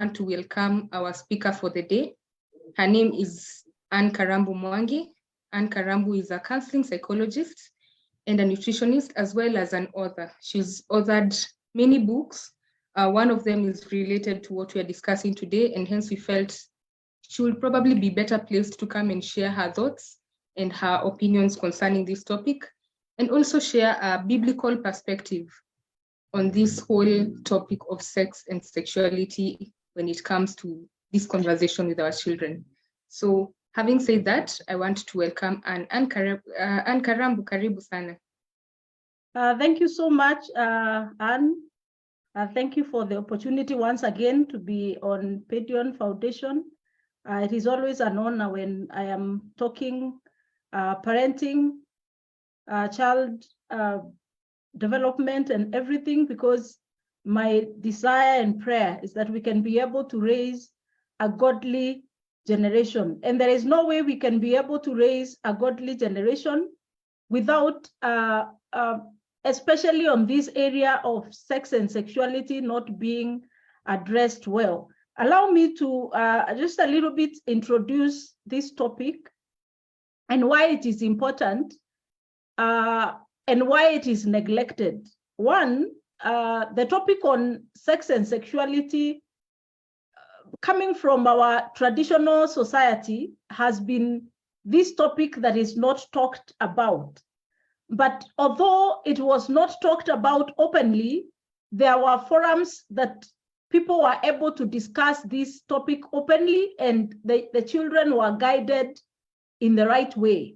to welcome our speaker for the day. Her name is Anne Karambu Mwangi. Anne Karambu is a counseling psychologist and a nutritionist, as well as an author. She's authored many books. One of them is related to what we are discussing today, and hence we felt she will probably be better placed to come and share her thoughts and her opinions concerning this topic, and also share a biblical perspective on this whole topic of sex and sexuality when it comes to this conversation with our children. So having said that, I want to welcome Anne Karambu. Karibu sana. Thank you so much, Anne. Thank you for the opportunity once again to be on Pedion Foundation. It is always an honor when I am talking parenting, child development and everything, because my desire and prayer is that we can be able to raise a godly generation. And there is no way we can be able to raise a godly generation without, especially on this area of sex and sexuality, not being addressed well. Allow me to just a little bit introduce this topic and why it is important and why it is neglected. One, the topic on sex and sexuality coming from our traditional society has been this topic that is not talked about. But although it was not talked about openly, there were forums that people were able to discuss this topic openly, and the children were guided in the right way.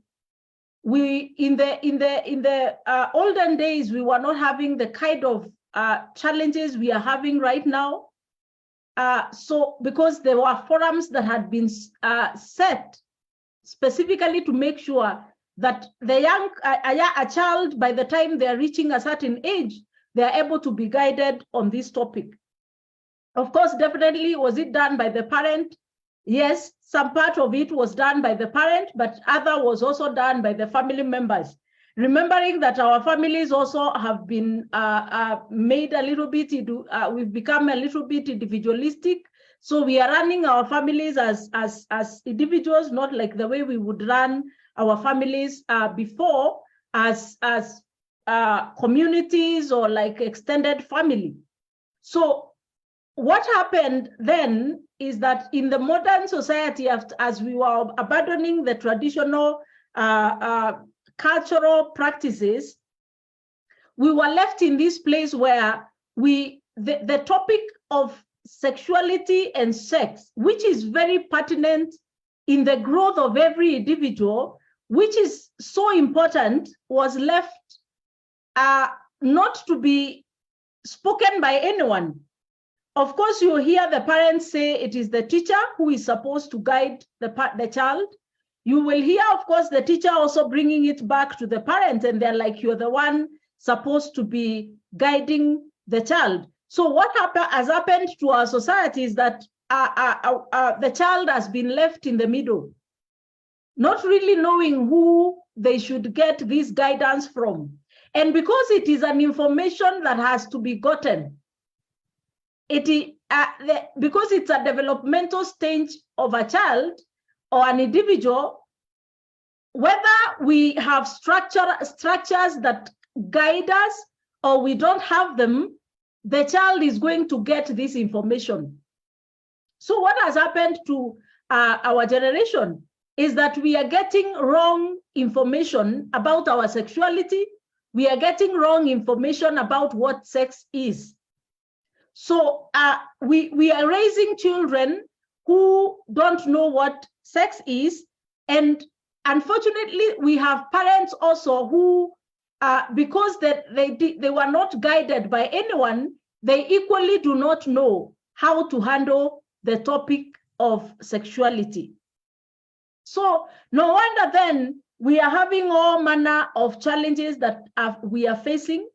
We in the olden days, we were not having the kind of challenges we are having right now. So because there were forums that had been set specifically to make sure that the a child, by the time they are reaching a certain age, they are able to be guided on this topic. Of course, definitely, was it done by the parent? Yes, some part of it was done by the parent, but other was also done by the family members. Remembering that our families also have been made a little bit, we've become a little bit individualistic. So we are running our families as individuals, not like the way we would run our families before as communities or like extended family. So what happened then is that in the modern society, as we were abandoning the traditional cultural practices, we were left in this place where the topic of sexuality and sex, which is very pertinent in the growth of every individual, which is so important, was left not to be spoken by anyone. Of course, you hear the parents say it is the teacher who is supposed to guide the child. You will hear, of course, the teacher also bringing it back to the parent, and they're like, you're the one supposed to be guiding the child. So what has happened to our society is that the child has been left in the middle, not really knowing who they should get this guidance from. And because it is an information that has to be gotten, because it's a developmental stage of a child or an individual, whether we have structures that guide us or we don't have them, the child is going to get this information. So what has happened to our generation is that we are getting wrong information about our sexuality. We are getting wrong information about what sex is. So we are raising children who don't know what sex is. And unfortunately, we have parents also who, because they were not guided by anyone, they equally do not know how to handle the topic of sexuality. So no wonder then we are having all manner of challenges that we are facing.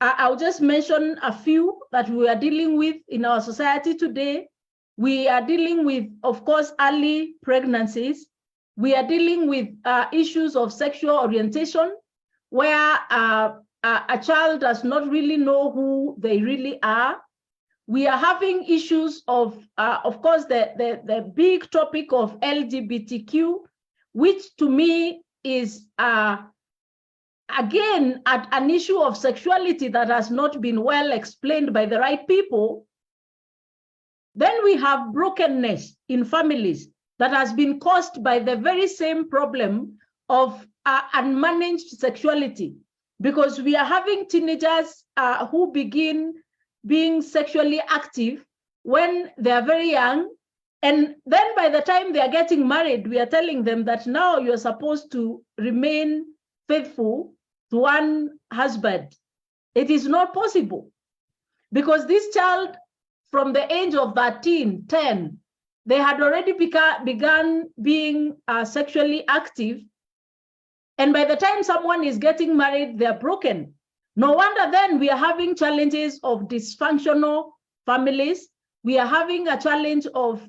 I'll just mention a few that we are dealing with in our society today. We are dealing with, of course, early pregnancies. We are dealing with issues of sexual orientation, where a child does not really know who they really are. We are having issues of course, the big topic of LGBTQ, which to me is again an issue of sexuality that has not been well explained by the right people. Then we have brokenness in families that has been caused by the very same problem of unmanaged sexuality, because we are having teenagers who begin being sexually active when they are very young. And then by the time they are getting married, we are telling them that now you're supposed to remain faithful to one husband. It is not possible, because this child from the age of 13, 10, they had already begun being sexually active. And by the time someone is getting married, they're broken. No wonder then we are having challenges of dysfunctional families. We are having a challenge of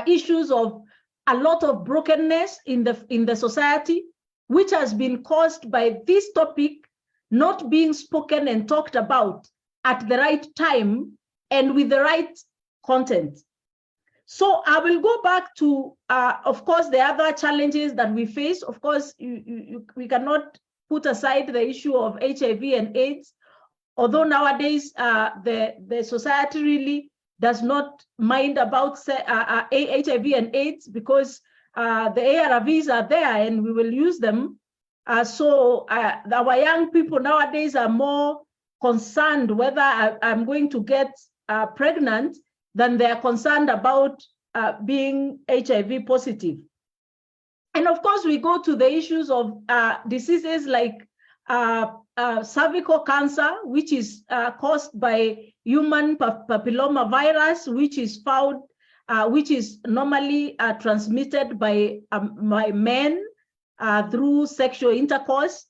issues of a lot of brokenness in the society, which has been caused by this topic not being spoken and talked about at the right time and with the right content. So I will go back to, of course, the other challenges that we face. Of course, we cannot put aside the issue of HIV and AIDS, although nowadays the society really does not mind about HIV and AIDS, because the ARVs are there and we will use them. So our young people nowadays are more concerned whether I'm going to get pregnant than they are concerned about being HIV positive. And of course, we go to the issues of diseases like cervical cancer, which is caused by human papilloma virus, which is found, which is normally transmitted by men through sexual intercourse.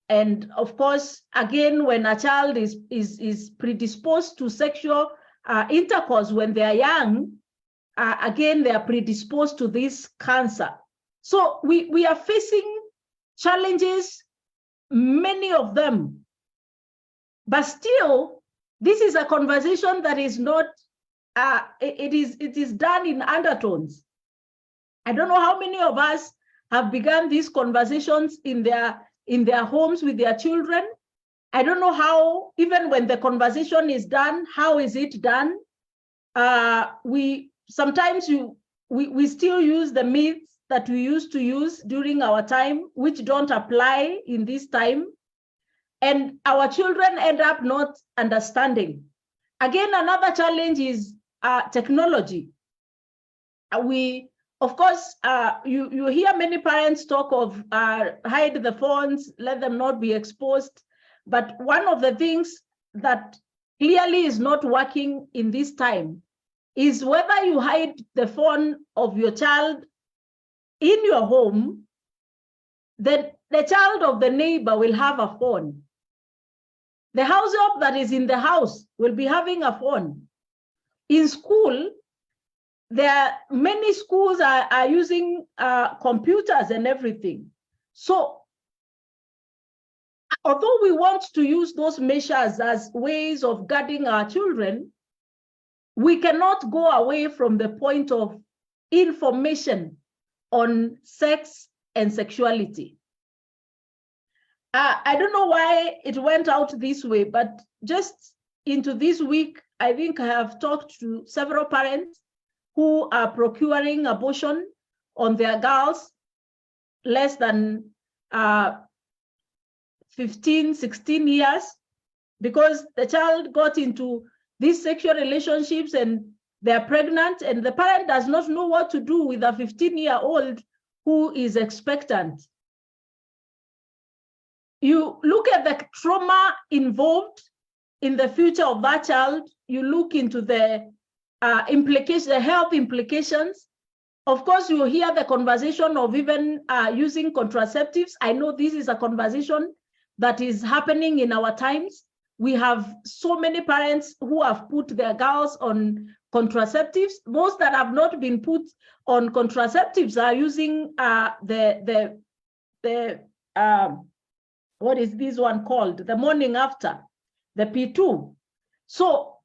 And of course, again, when a child is predisposed to sexual intercourse when they are young, again, they are predisposed to this cancer. So we are facing challenges, many of them, but still, this is a conversation that is not, it is done in undertones. I don't know how many of us have begun these conversations in their homes with their children. I don't know how, even when the conversation is done, how is it done? Sometimes we still use the myths that we used to use during our time, which don't apply in this time. And our children end up not understanding. Again, another challenge is technology. Of course, you hear many parents talk of hide the phones, let them not be exposed. But one of the things that clearly is not working in this time is whether you hide the phone of your child in your home, that the child of the neighbor will have a phone. The house help that is in the house will be having a phone. In school, many schools are using computers and everything. So, although we want to use those measures as ways of guarding our children, we cannot go away from the point of information on sex and sexuality. I don't know why it went out this way, but just into this week, I think I have talked to several parents who are procuring abortion on their girls less than 15, 16 years, because the child got into these sexual relationships and they're pregnant, and the parent does not know what to do with a 15-year-old who is expectant. You look at the trauma involved in the future of that child, you look into the implications, the health implications. Of course, you hear the conversation of even using contraceptives. I know this is a conversation that is happening in our times. We have so many parents who have put their girls on contraceptives. Those that have not been put on contraceptives are using what is this one called? The morning after, the P2. So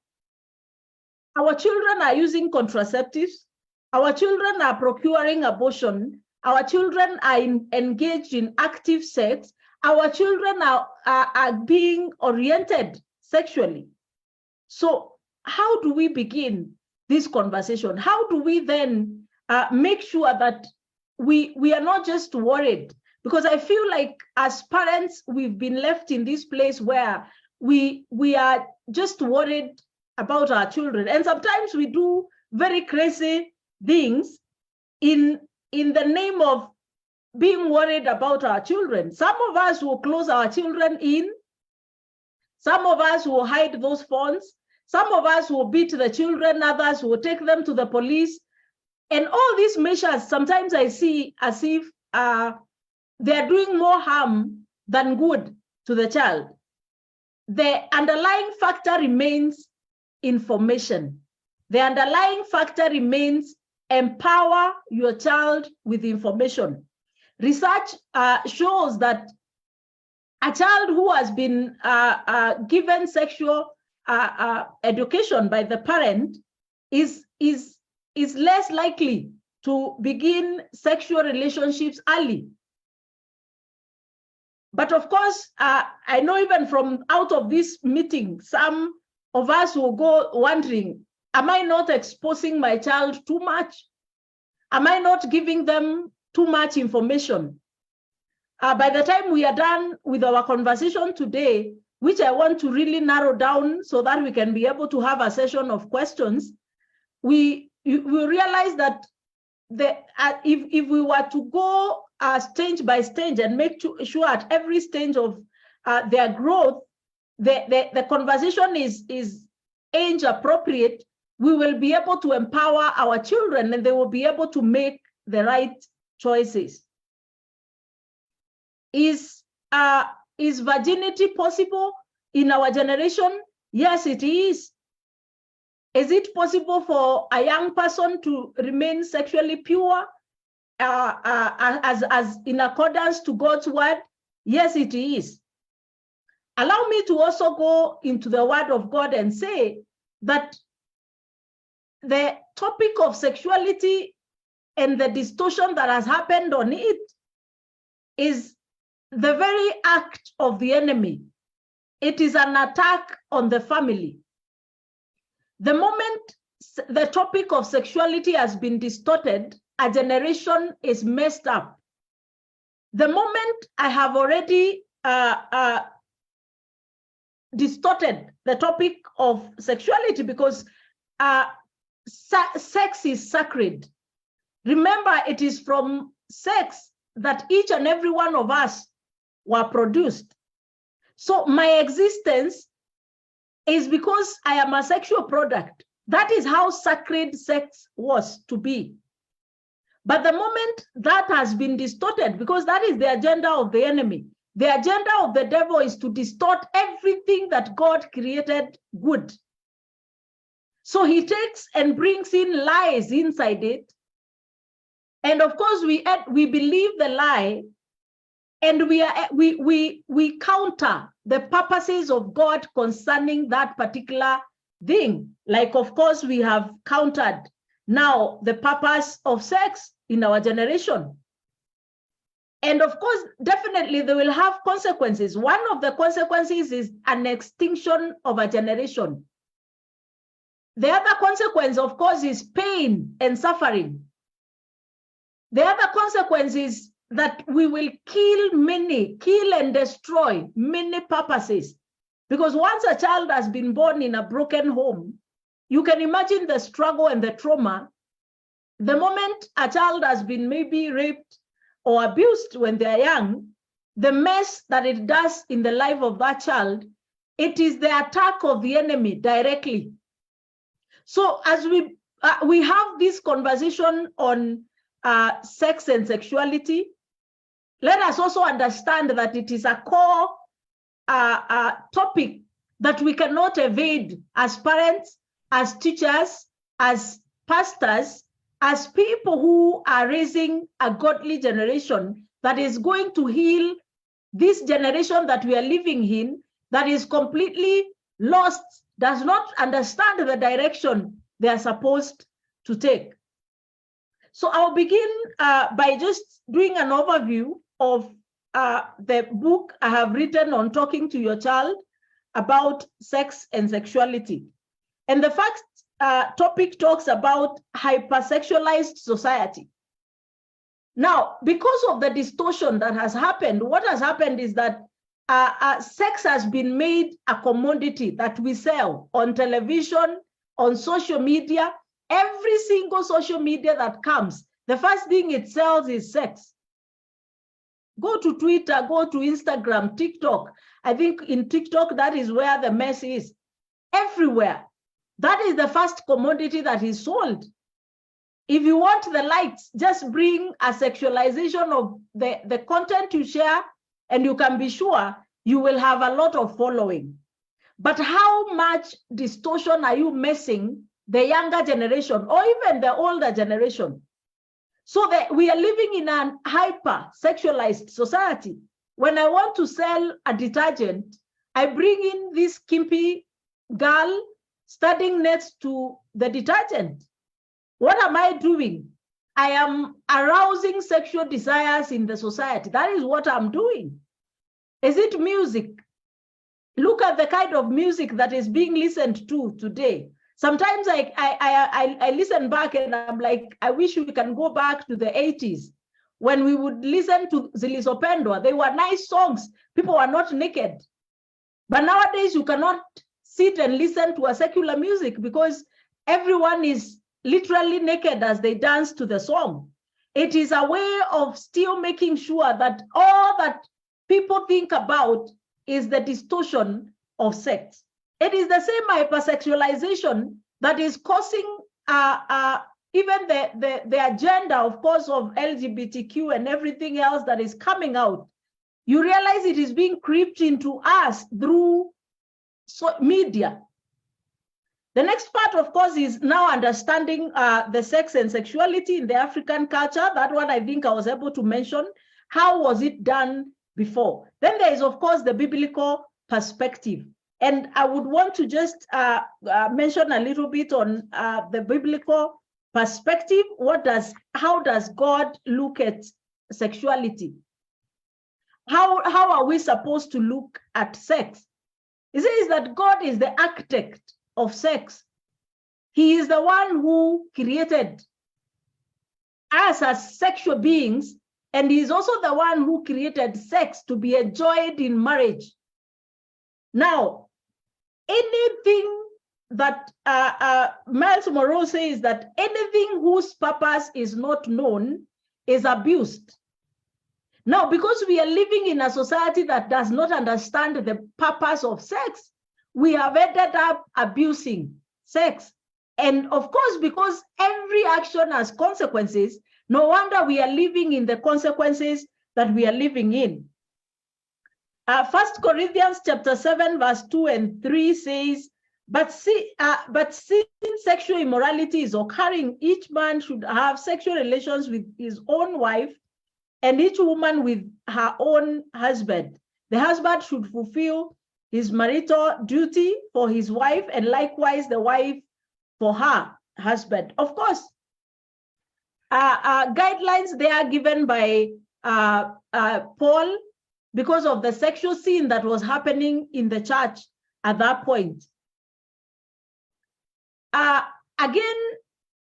our children are using contraceptives, our children are procuring abortion, our children are engaged in active sex, our children are being oriented sexually. So how do we begin this conversation? How do we then make sure that we are not just worried? Because I feel like as parents, we've been left in this place where we are just worried about our children. And sometimes we do very crazy things in the name of being worried about our children. Some of us will close our children in. Some of us will hide those phones. Some of us will beat the children. Others will take them to the police. And all these measures, sometimes I see as if they're doing more harm than good to the child. The underlying factor remains information. The underlying factor remains empower your child with information. Research shows that a child who has been given sexual education by the parent is less likely to begin sexual relationships early. But of course, I know even from out of this meeting, some of us will go wondering, am I not exposing my child too much? Am I not giving them too much information? By the time we are done with our conversation today, which I want to really narrow down so that we can be able to have a session of questions, we realize that if we were to go stage by stage and make sure at every stage of their growth, the conversation is age appropriate, we will be able to empower our children and they will be able to make the right choices. Is virginity possible in our generation? Yes, it is. Is it possible for a young person to remain sexually pure as in accordance to God's word? Yes, it is. Allow me to also go into the word of God and say that the topic of sexuality and the distortion that has happened on it is the very act of the enemy. It is an attack on the family. The moment the topic of sexuality has been distorted, a generation is messed up. The moment I have already distorted the topic of sexuality, because sex is sacred. Remember, it is from sex that each and every one of us were produced. So my existence is because I am a sexual product. That is how sacred sex was to be. But the moment that has been distorted, because that is the agenda of the enemy, the agenda of the devil is to distort everything that God created good. So he takes and brings in lies inside it. And of course, we believe the lie, and we counter the purposes of God concerning that particular thing. Like, of course, we have countered now the purpose of sex in our generation. And of course, definitely they will have consequences. One of the consequences is an extinction of a generation. The other consequence, of course, is pain and suffering. The other consequence is that we will kill and destroy many purposes. Because once a child has been born in a broken home, you can imagine the struggle and the trauma. The moment a child has been maybe raped or abused when they are young, the mess that it does in the life of that child, it is the attack of the enemy directly. So as we have this conversation on sex and sexuality, let us also understand that it is a core topic that we cannot evade as parents, as teachers, as pastors, as people who are raising a godly generation that is going to heal this generation that we are living in, that is completely lost, does not understand the direction they are supposed to take. So I'll begin by just doing an overview of the book I have written on talking to your child about sex and sexuality. And the first topic talks about hypersexualized society. Now, because of the distortion that has happened, what has happened is that sex has been made a commodity that we sell on television, on social media. Every single social media that comes, the first thing it sells is sex. Go to Twitter, go to Instagram, TikTok. I think in TikTok, that is where the mess is. Everywhere. That is the first commodity that is sold. If you want the likes, just bring a sexualization of the content you share, and you can be sure you will have a lot of following. But how much distortion are you messing the younger generation or even the older generation? So that we are living in an hyper-sexualized society. When I want to sell a detergent, I bring in this skimpy girl standing next to the detergent. What am I doing? I am arousing sexual desires in the society. That is what I'm doing. Is it music? Look at the kind of music that is being listened to today. Sometimes I listen back and I'm like, I wish we can go back to the 80s when we would listen to Zilisopendwa. They were nice songs. People were not naked. But nowadays you cannot sit and listen to a secular music because everyone is literally naked as they dance to the song. It is a way of still making sure that all that people think about is the distortion of sex. It is the same hypersexualization that is causing even the agenda, of course, of LGBTQ and everything else that is coming out. You realize it is being creeped into us through media. The next part, of course, is now understanding the sex and sexuality in the African culture. That one I think I was able to mention. How was it done before? Then there is, of course, the biblical perspective. And I would want to just mention a little bit on the biblical perspective. How does God look at sexuality? How are we supposed to look at sex? It says that God is the architect of sex. He is the one who created us as sexual beings, and he is also the one who created sex to be enjoyed in marriage. Now, anything that Miles Monroe says that anything whose purpose is not known is abused. Now, because we are living in a society that does not understand the purpose of sex, we have ended up abusing sex. And of course, because every action has consequences, no wonder we are living in the consequences that we are living in. 1 Corinthians chapter 7, verse 2 and 3 says, but since sexual immorality is occurring, each man should have sexual relations with his own wife, and each woman with her own husband. The husband should fulfill his marital duty for his wife, and likewise the wife for her husband. Of course, guidelines they are given by Paul because of the sexual sin that was happening in the church at that point. Again,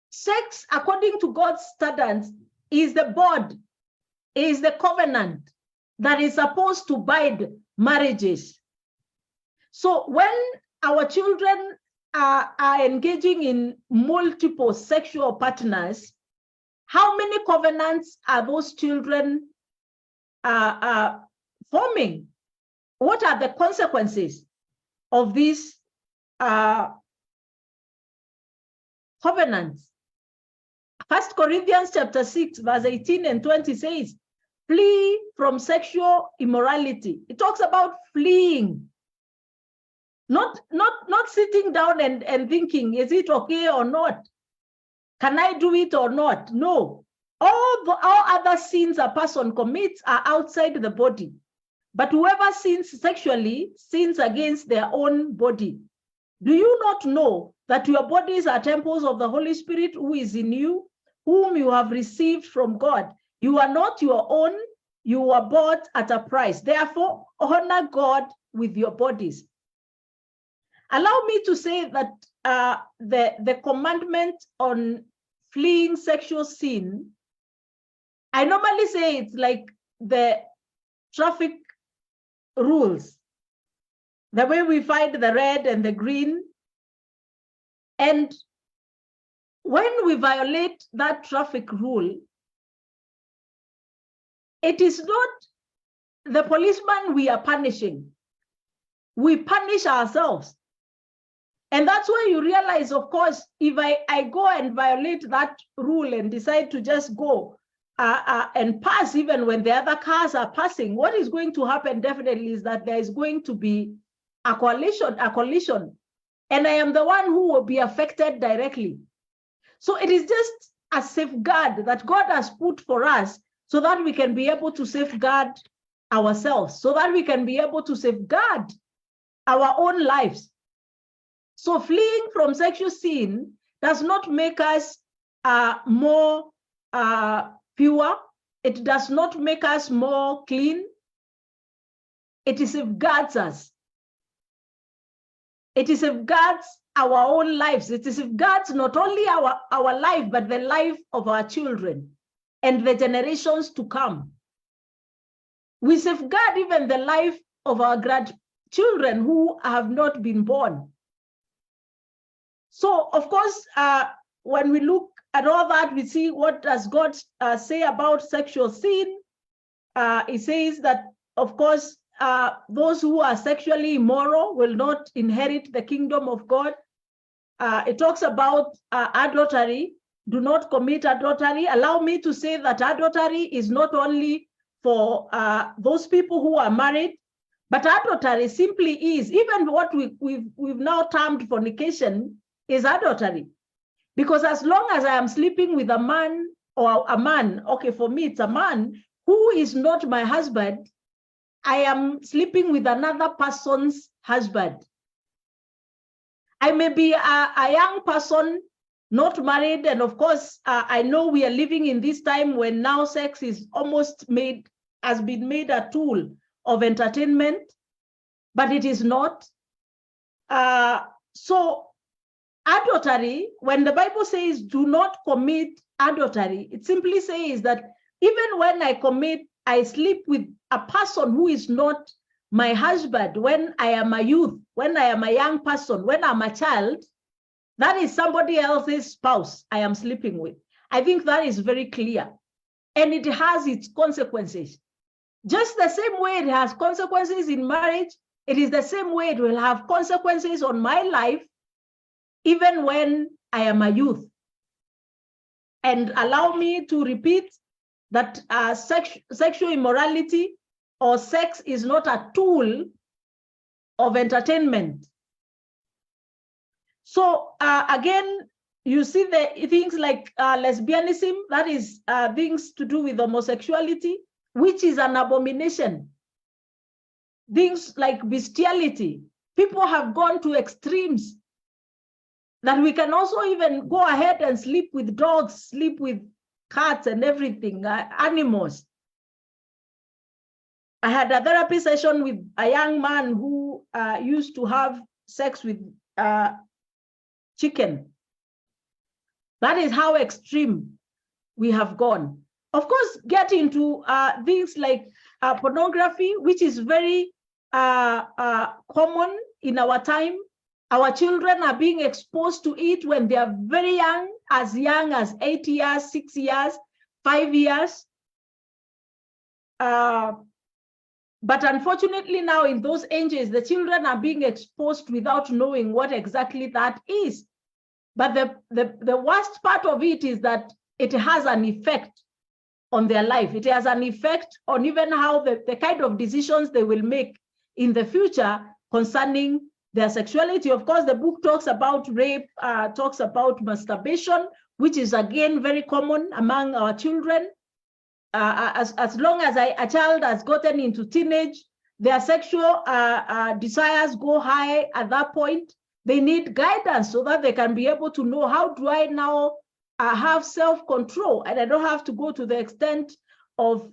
sex, according to God's standards, is the bond, is the covenant that is supposed to bind marriages. So when our children are engaging in multiple sexual partners, how many covenants are those children forming? What are the consequences of these covenants? 1 Corinthians chapter 6, verse 18 and 20 says, flee from sexual immorality. It talks about fleeing. Not sitting down and thinking, is it okay or not? Can I do it or not? No. All other sins a person commits are outside the body. But whoever sins sexually sins against their own body. Do you not know that your bodies are temples of the Holy Spirit who is in you, whom you have received from God. You are not your own, you were bought at a price. Therefore, honor God with your bodies. Allow me to say that the commandment on fleeing sexual sin, I normally say it's like the traffic rules, the way we find the red and the green. And when we violate that traffic rule, it is not the policeman we are punishing. We punish ourselves. And that's why you realize, of course, if I go and violate that rule and decide to just go and pass even when the other cars are passing, what is going to happen definitely is that there is going to be a collision. And I am the one who will be affected directly. So it is just a safeguard that God has put for us so that we can be able to safeguard ourselves, so that we can be able to safeguard our own lives. So fleeing from sexual sin does not make us more pure. It does not make us more clean. It safeguards us. It safeguards our own lives. It safeguards not only our life, but the life of our children and the generations to come. We safeguard even the life of our grandchildren who have not been born. So, of course, when we look at all that, we see what does God say about sexual sin. He says that, of course, those who are sexually immoral will not inherit the kingdom of God. It talks about adultery. Do not commit adultery. Allow me to say that adultery is not only for those people who are married, but adultery simply is, even what we've now termed fornication is adultery. Because as long as I am sleeping with a man, okay, for me it's a man who is not my husband, I am sleeping with another person's husband. I may be a young person, not married, and of course, I know we are living in this time when now sex is has been made a tool of entertainment, but it is not. So adultery, when the Bible says do not commit adultery, it simply says that even when I sleep with a person who is not my husband, when I am a youth, when I am a young person, when I'm a child, that is somebody else's spouse I am sleeping with. I think that is very clear. And it has its consequences. Just the same way it has consequences in marriage, it is the same way it will have consequences on my life, even when I am a youth. And allow me to repeat that sexual immorality or sex is not a tool of entertainment. So again, you see the things like lesbianism, that is things to do with homosexuality, which is an abomination. Things like bestiality. People have gone to extremes that we can also even go ahead and sleep with dogs, sleep with cats and everything, animals. I had a therapy session with a young man who used to have sex with chicken. That is how extreme we have gone. Of course, get into things like pornography, which is very common in our time. Our children are being exposed to it when they are very young as 8 years, 6 years, 5 years. But unfortunately now in those ages, the children are being exposed without knowing what exactly that is. But the worst part of it is that it has an effect on their life. It has an effect on even how the kind of decisions they will make in the future concerning their sexuality. Of course, the book talks about rape, talks about masturbation, which is again very common among our children. As long as a child has gotten into teenage, their sexual desires go high at that point. They need guidance so that they can be able to know, how do I now have self-control, and I don't have to go to the extent of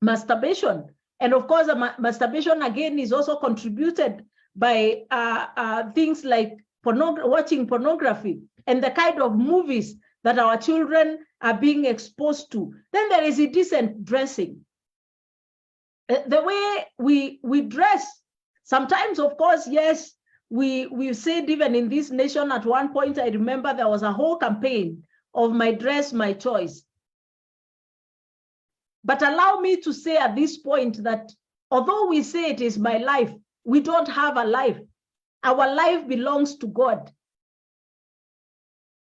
masturbation. And of course, masturbation again is also contributed by things like watching pornography and the kind of movies that our children are being exposed to. Then there is indecent dressing. The way we dress, sometimes, of course, yes, we said even in this nation at one point, I remember there was a whole campaign of my dress, my choice. But allow me to say at this point that although we say it is my life, we don't have a life. Our life belongs to God.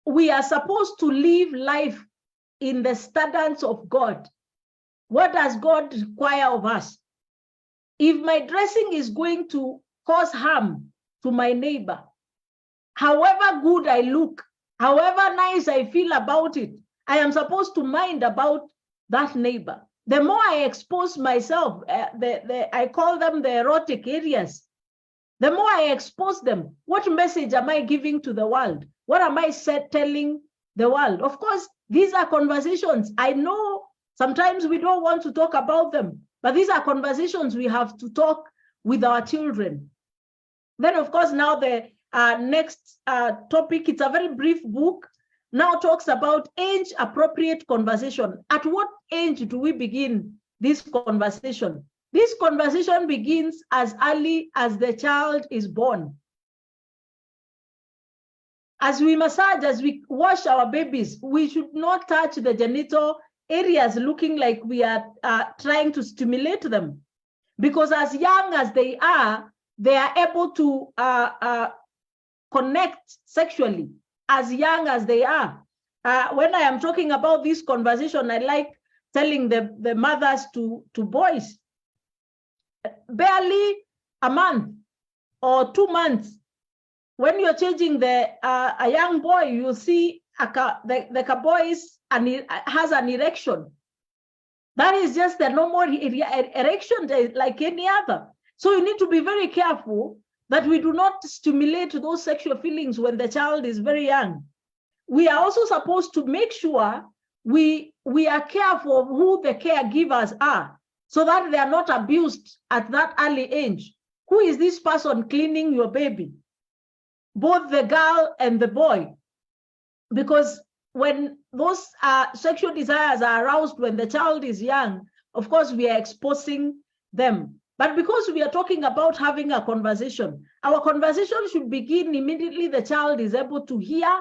We are supposed to live life in the standards of God. What does God require of us? If my dressing is going to cause harm to my neighbor, however good I look, however nice I feel about it, I am supposed to mind about that neighbor. The more I expose myself, I call them the erotic areas. The more I expose them, what message am I giving to the world? What am I telling the world? Of course, these are conversations. I know sometimes we don't want to talk about them, but these are conversations we have to talk with our children. Then, of course, now the next topic, it's a very brief book, now talks about age-appropriate conversation. At what age do we begin this conversation? This conversation begins as early as the child is born. As we massage, as we wash our babies, we should not touch the genital areas looking like we are trying to stimulate them. Because as young as they are able to connect sexually as young as they are. When I am talking about this conversation, I like telling the mothers to boys, barely a month or 2 months, when you're changing a young boy, you see the boy has an erection. That is just the normal erection like any other. So you need to be very careful that we do not stimulate those sexual feelings when the child is very young. We are also supposed to make sure we are careful of who the caregivers are so that they are not abused at that early age. Who is this person cleaning your baby? Both the girl and the boy. Because when those sexual desires are aroused when the child is young, of course, we are exposing them. But because we are talking about having a conversation, our conversation should begin immediately the child is able to hear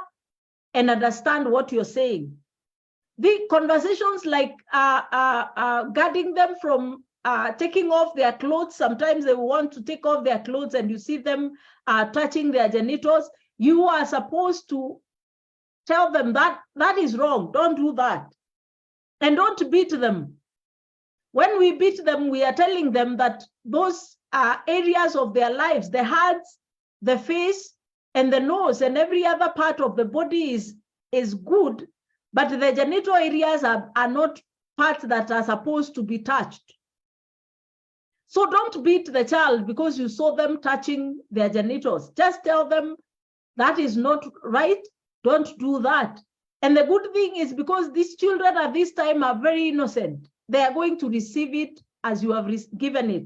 and understand what you're saying. The conversations like guarding them from taking off their clothes. Sometimes they want to take off their clothes and you see them touching their genitals. You are supposed to tell them that is wrong. Don't do that. And don't beat them. When we beat them, we are telling them that those areas of their lives, the hands, the face, and the nose, and every other part of the body is good, but the genital areas are not parts that are supposed to be touched. So don't beat the child because you saw them touching their genitals. Just tell them that is not right. Don't do that. And the good thing is because these children at this time are very innocent, they are going to receive it as you have given it.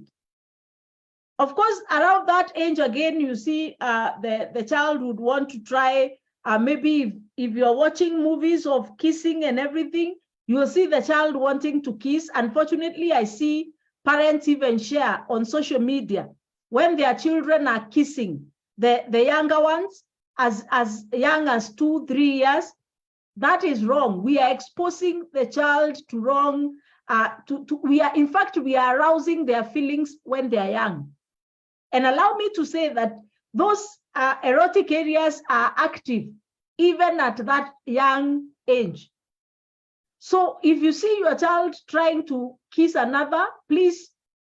Of course, around that age, again, you see the child would want to try, maybe if you're watching movies of kissing and everything, you will see the child wanting to kiss. Unfortunately, I see parents even share on social media when their children are kissing, the younger ones, as young as 2-3 years. That is wrong. We are exposing the child to wrong, we are arousing their feelings when they are young. And allow me to say that those erotic areas are active even at that young age. So if you see your child trying to kiss another, please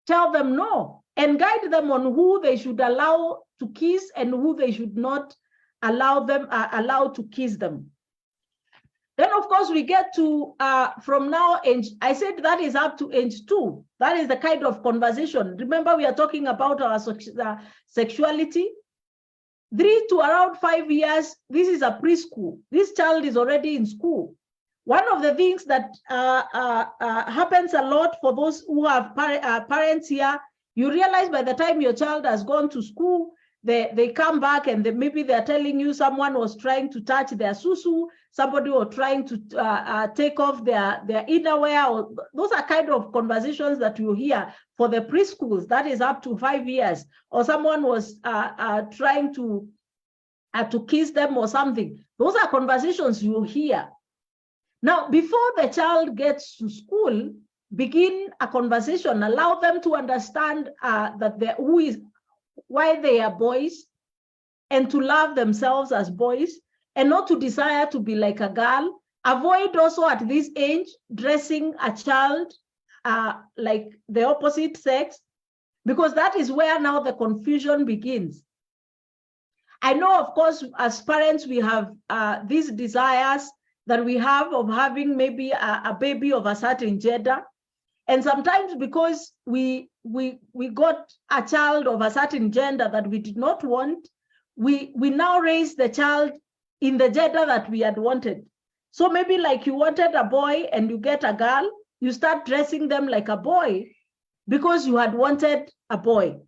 tell them no and guide them on who they should allow to kiss and who they should not allow to kiss them. Then, of course, we get to, from now, I said that is up to age 2. That is the kind of conversation. Remember, we are talking about our sexuality. 3 to around 5 years, this is a preschool. This child is already in school. One of the things that happens a lot for those who have parents here, you realize by the time your child has gone to school, they come back and maybe they're telling you someone was trying to touch their susu, somebody was trying to take off their innerwear. Or those are kind of conversations that you hear for the preschools, that is up to 5 years. Or someone was trying to kiss them or something. Those are conversations you hear. Now, before the child gets to school, begin a conversation, allow them to understand why they are boys, and to love themselves as boys, and not to desire to be like a girl. Avoid also at this age dressing a child like the opposite sex, because that is where now the confusion begins. I know, of course, as parents, we have these desires that we have of having maybe a baby of a certain gender. And sometimes because we got a child of a certain gender that we did not want, we now raise the child in the gender that we had wanted. So maybe like you wanted a boy and you get a girl, you start dressing them like a boy because you had wanted a boy.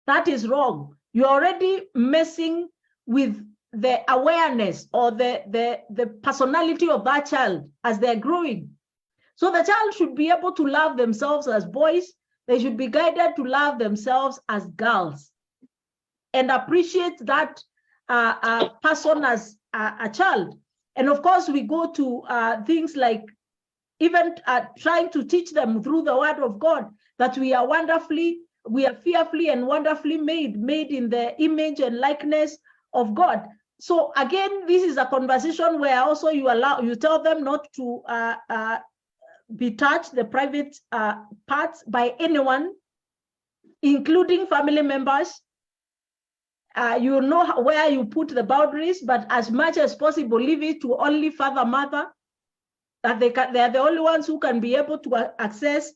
That is wrong. You're already messing with the awareness or the personality of that child as they're growing. So the child should be able to love themselves as boys. They should be guided to love themselves as girls and appreciate that person as a child. And of course, we go to things like even trying to teach them through the word of God that we are fearfully and wonderfully made in the image and likeness of God. So again, this is a conversation where also you tell them not to be touched, the private parts, by anyone, including family members. You know where you put the boundaries, but as much as possible, leave it to only father, mother. That they are the only ones who can be able to access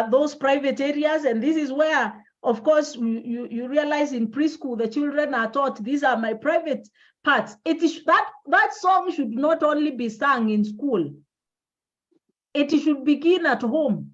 those private areas. And this is where, of course, you realize in preschool, the children are taught, these are my private parts. It is that song should not only be sung in school. It should begin at home.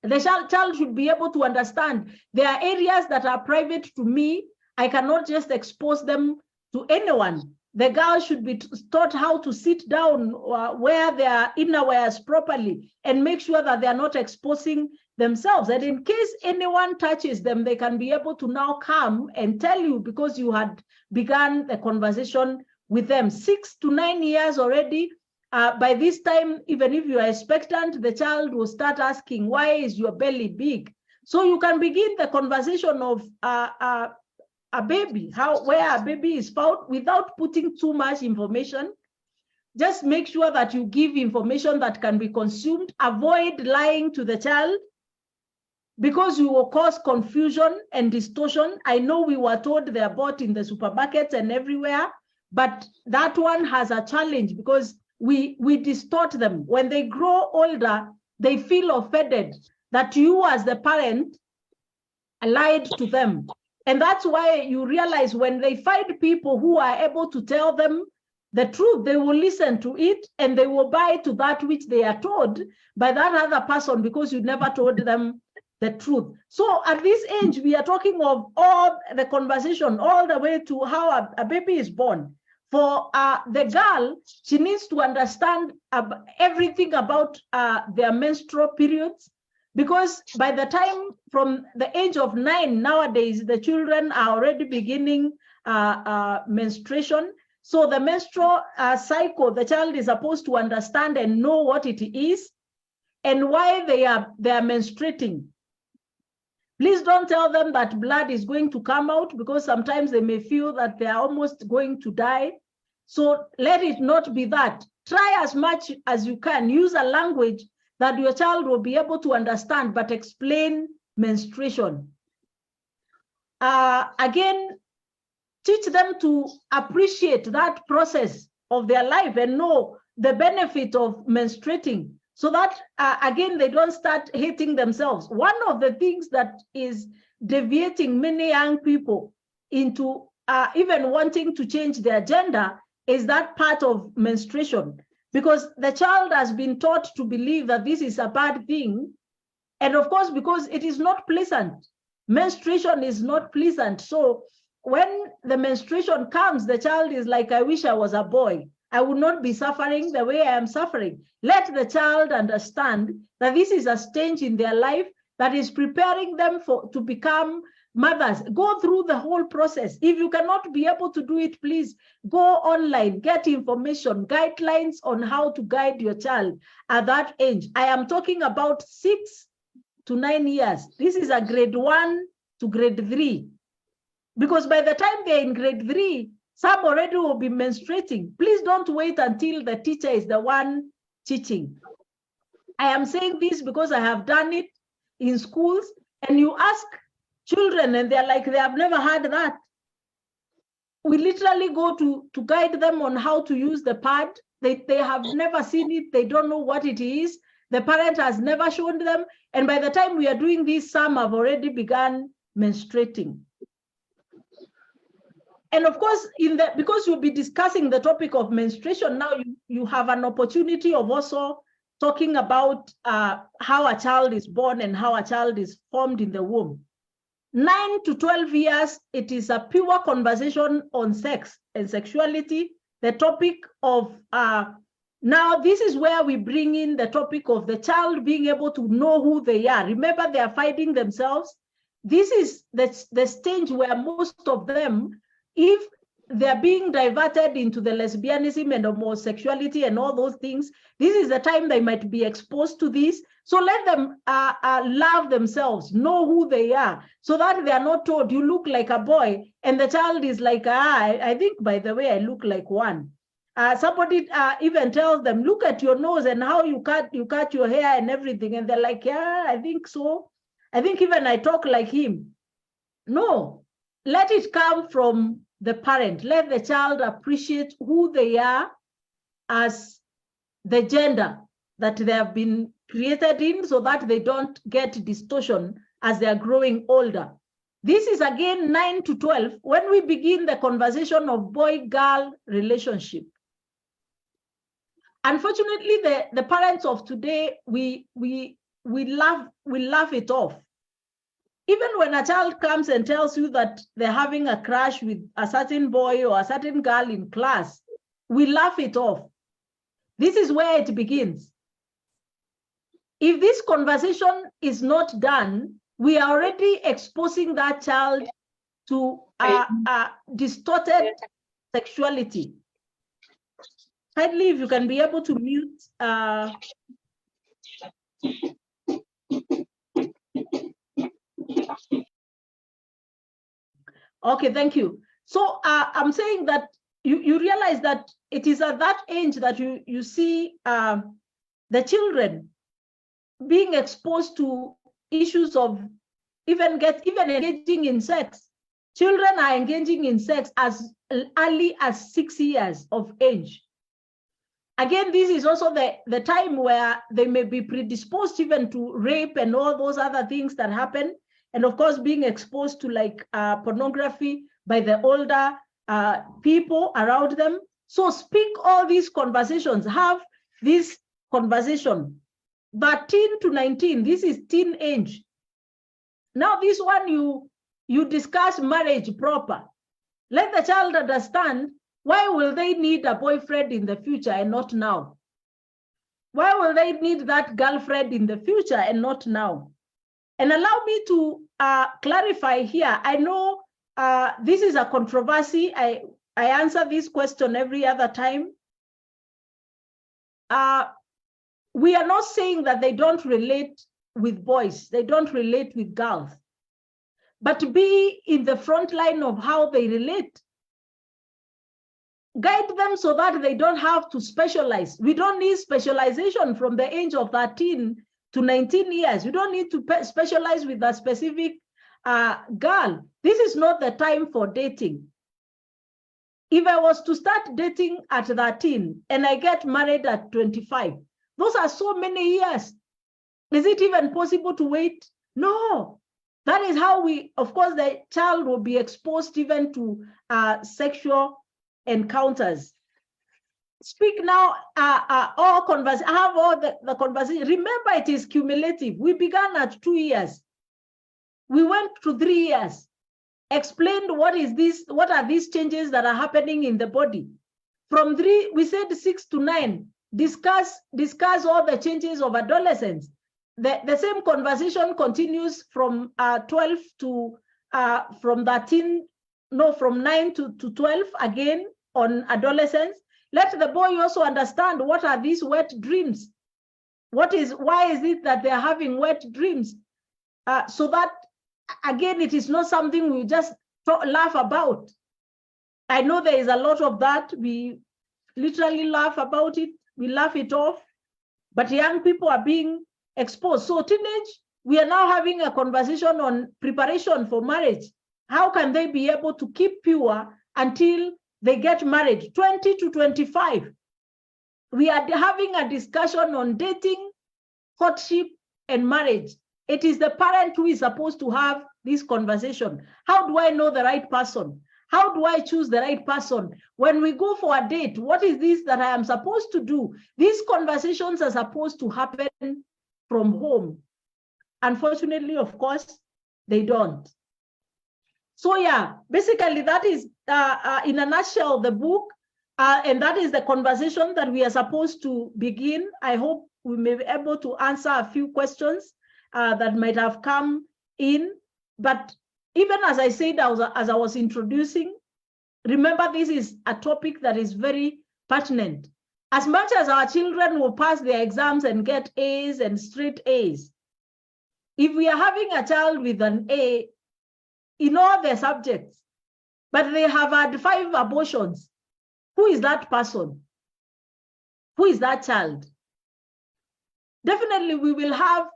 The child should be able to understand there are areas that are private to me. I cannot just expose them to anyone. The girl should be taught how to sit down, wear their innerwears properly, and make sure that they are not exposing themselves. And in case anyone touches them, they can be able to now come and tell you because you had begun the conversation with them. 6 to 9 years already. By this time, even if you are expectant, the child will start asking, why is your belly big? So you can begin the conversation of a baby, where a baby is found, without putting too much information. Just make sure that you give information that can be consumed. Avoid lying to the child, because you will cause confusion and distortion. I know we were told they are bought in the supermarkets and everywhere, but that one has a challenge because we distort them. When they grow older, they feel offended that you as the parent lied to them. And that's why you realize when they find people who are able to tell them the truth, they will listen to it and they will buy to that which they are told by that other person because you never told them the truth. So at this age, we are talking of all the conversation all the way to how a baby is born. For the girl, she needs to understand everything about their menstrual periods, because by the time from the age of 9 nowadays, the children are already beginning menstruation. So the menstrual cycle, the child is supposed to understand and know what it is and why they are menstruating. Please don't tell them that blood is going to come out, because sometimes they may feel that they are almost going to die. So let it not be that. Try as much as you can. Use a language that your child will be able to understand, but explain menstruation. Again, teach them to appreciate that process of their life and know the benefit of menstruating, so that, again, they don't start hating themselves. One of the things that is deviating many young people into even wanting to change their gender is that part of menstruation, because the child has been taught to believe that this is a bad thing. And of course, because it is not pleasant, menstruation is not pleasant. So when the menstruation comes, the child is like, I wish I was a boy. I would not be suffering the way I am suffering. Let the child understand that this is a stage in their life that is preparing them to become mothers. Go through the whole process. If you cannot be able to do it, please go online, get information, guidelines on how to guide your child at that age. I am talking about 6 to 9 years. This is a grade 1 to grade 3. Because by the time they're in grade 3, some already will be menstruating. Please don't wait until the teacher is the one teaching. I am saying this because I have done it in schools, and you ask children and they're like, they have never heard that. We literally go to guide them on how to use the pad. They have never seen it. They don't know what it is. The parent has never shown them. And by the time we are doing this, some have already begun menstruating. And of course, because you'll be discussing the topic of menstruation, now you have an opportunity of also talking about how a child is born and how a child is formed in the womb. 9 to 12 years, it is a pure conversation on sex and sexuality. The topic of, now this is where we bring in the topic of the child being able to know who they are. Remember, they are finding themselves. This is the stage where most of them, if they're being diverted into the lesbianism and homosexuality and all those things, this is the time they might be exposed to this. So let them love themselves, know who they are, so that they are not told, you look like a boy, and the child is like, I think, by the way, I look like one. Somebody even tells them, look at your nose and how you cut your hair and everything. And they're like, yeah, I think so. I think even I talk like him. No, let it come from the parent. Let the child appreciate who they are as the gender that they have been created in, so that they don't get distortion as they are growing older. This is again 9 to 12 when we begin the conversation of boy-girl relationship. Unfortunately, the parents of today, we laugh it off. Even when a child comes and tells you that they're having a crush with a certain boy or a certain girl in class, we laugh it off. This is where it begins. If this conversation is not done, we are already exposing that child to distorted sexuality. Kindly, if you can be able to mute. Okay, thank you. So I'm saying that you realize that it is at that age that you see the children being exposed to issues of even engaging in sex. Children are engaging in sex as early as 6 years of age. Again, this is also the time where they may be predisposed even to rape and all those other things that happen. And of course, being exposed to like pornography by the older people around them. So speak all these conversations, have this conversation. 13 to 19, this is teen age. Now this one, you discuss marriage proper. Let the child understand, why will they need a boyfriend in the future and not now? Why will they need that girlfriend in the future and not now? And allow me to clarify here. I know this is a controversy. I answer this question every other time. We are not saying that they don't relate with boys, they don't relate with girls, but be in the front line of how they relate. Guide them so that they don't have to specialize. We don't need specialization from the age of 13 to 19 years. You don't need to specialize with a specific girl. This is not the time for dating. If I was to start dating at 13 and I get married at 25, those are so many years. Is it even possible to wait? No. That is how of course, the child will be exposed even to sexual encounters. Speak now, all conversation, have all the conversation. Remember, it is cumulative. We began at 2 years. We went to 3 years, explained what are these changes that are happening in the body. From 3, we said 6 to 9, discuss all the changes of adolescence. The same conversation continues from 12 to from 9 to 12 again on adolescence. Let the boy also understand what are these wet dreams. Why is it that they're having wet dreams? So that, again, it is not something we just laugh about. I know there is a lot of that. We literally laugh about it. We laugh it off. But young people are being exposed. So teenage, we are now having a conversation on preparation for marriage. How can they be able to keep pure until they get married? 20 to 25. We are having a discussion on dating, courtship, and marriage. It is the parent who is supposed to have this conversation. How do I know the right person? How do I choose the right person? When we go for a date, what is this that I am supposed to do? These conversations are supposed to happen from home. Unfortunately, of course, they don't. So yeah, basically that is in a nutshell the book, and that is the conversation that we are supposed to begin. I hope we may be able to answer a few questions that might have come in. But even as I said, as I was introducing, remember this is a topic that is very pertinent. As much as our children will pass their exams and get A's and straight A's, if we are having a child with an A in all their subjects, but they have had 5 abortions, who is that person? Who is that child? Definitely we will have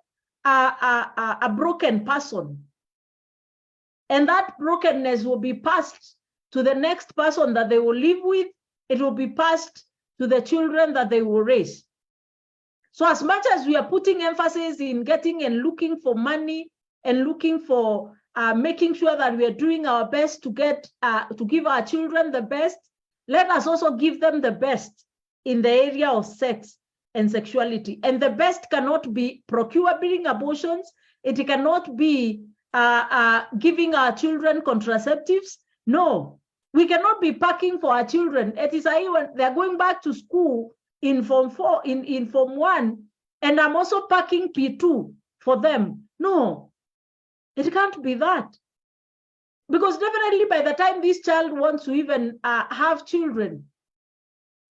a broken person. And that brokenness will be passed to the next person that they will live with. It will be passed to the children that they will raise. So as much as we are putting emphasis in getting and looking for money and looking for making sure that we are doing our best to give our children the best, let us also give them the best in the area of sex and sexuality. And the best cannot be procuring abortions. It cannot be giving our children contraceptives. No, we cannot be packing for our children. It is when they're going back to school in Form 4, in Form 1, and I'm also packing P2 for them. No, it can't be that. Because definitely by the time this child wants to even have children,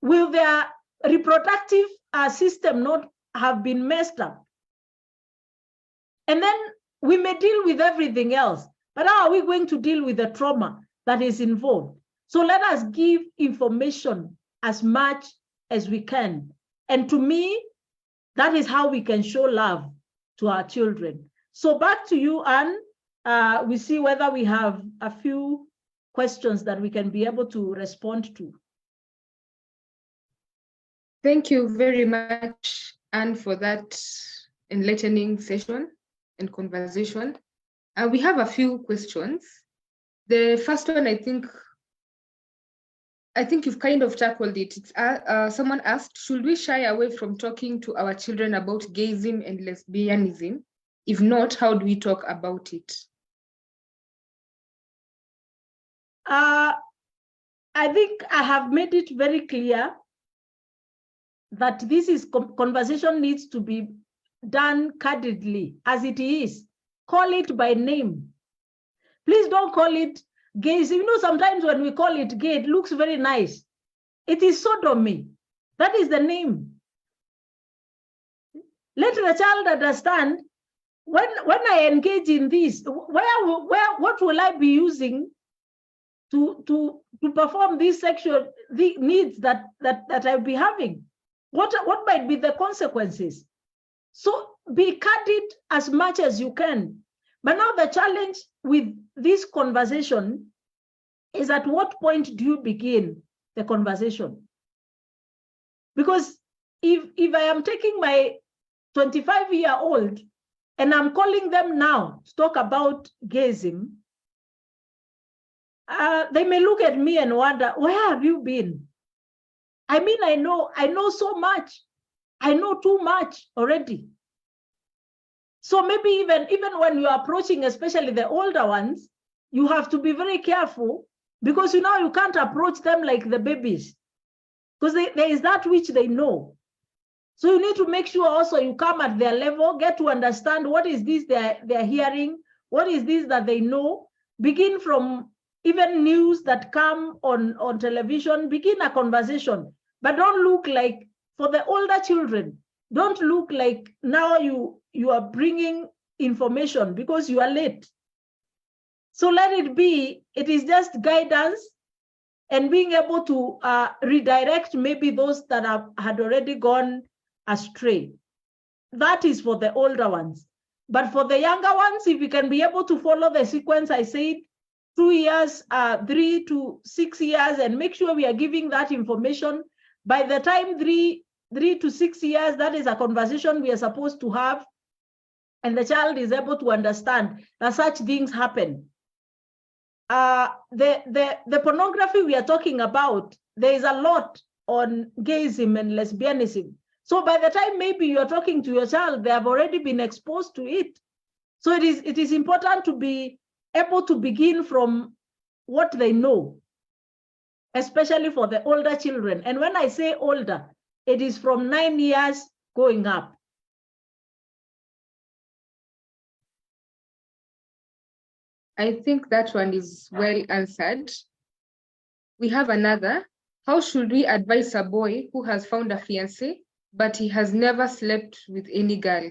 will their reproductive system not have been messed up? And then we may deal with everything else, but how are we going to deal with the trauma that is involved? So let us give information as much as we can. And to me, that is how we can show love to our children. So back to you, Anne. We see whether we have a few questions that we can be able to respond to. Thank you very much, Anne, for that enlightening session and conversation. We have a few questions. The first one, I think you've kind of tackled it. It's, someone asked, should we shy away from talking to our children about gayism and lesbianism? If not, how do we talk about it? I think I have made it very clear that this is conversation needs to be done candidly as it is. Call it by name. Please don't call it gays. You know, sometimes when we call it gay, it looks very nice. It is sodomy. That is the name. Let the child understand when I engage in this, what will I be using to perform these sexual needs that I'll be having? What might be the consequences? So be candid as much as you can. But now the challenge with this conversation is at what point do you begin the conversation? Because if I am taking my 25-year-old and I'm calling them now to talk about gayism, they may look at me and wonder, where have you been? I mean, I know so much. I know too much already. So maybe even when you're approaching, especially the older ones, you have to be very careful, because you can't approach them like the babies, because there is that which they know. So you need to make sure also you come at their level, get to understand what is this they're hearing, what is this that they know. Begin from even news that come on television, begin a conversation, but don't look like, for the older children, don't look like now you are bringing information, because you are late. So let it be, it is just guidance and being able to redirect maybe those that had already gone astray. That is for the older ones. But for the younger ones, if we can be able to follow the sequence I said, 2 years, 3 to 6 years, and make sure we are giving that information. By the time 3 to 6 years, that is a conversation we are supposed to have, and the child is able to understand that such things happen. The pornography we are talking about, there is a lot on gayism and lesbianism. So by the time maybe you are talking to your child, they have already been exposed to it. So it is important to be able to begin from what they know, especially for the older children. And when I say older, it is from 9 years going up. I think that one is well answered. We have another. How should we advise a boy who has found a fiancé, but he has never slept with any girl?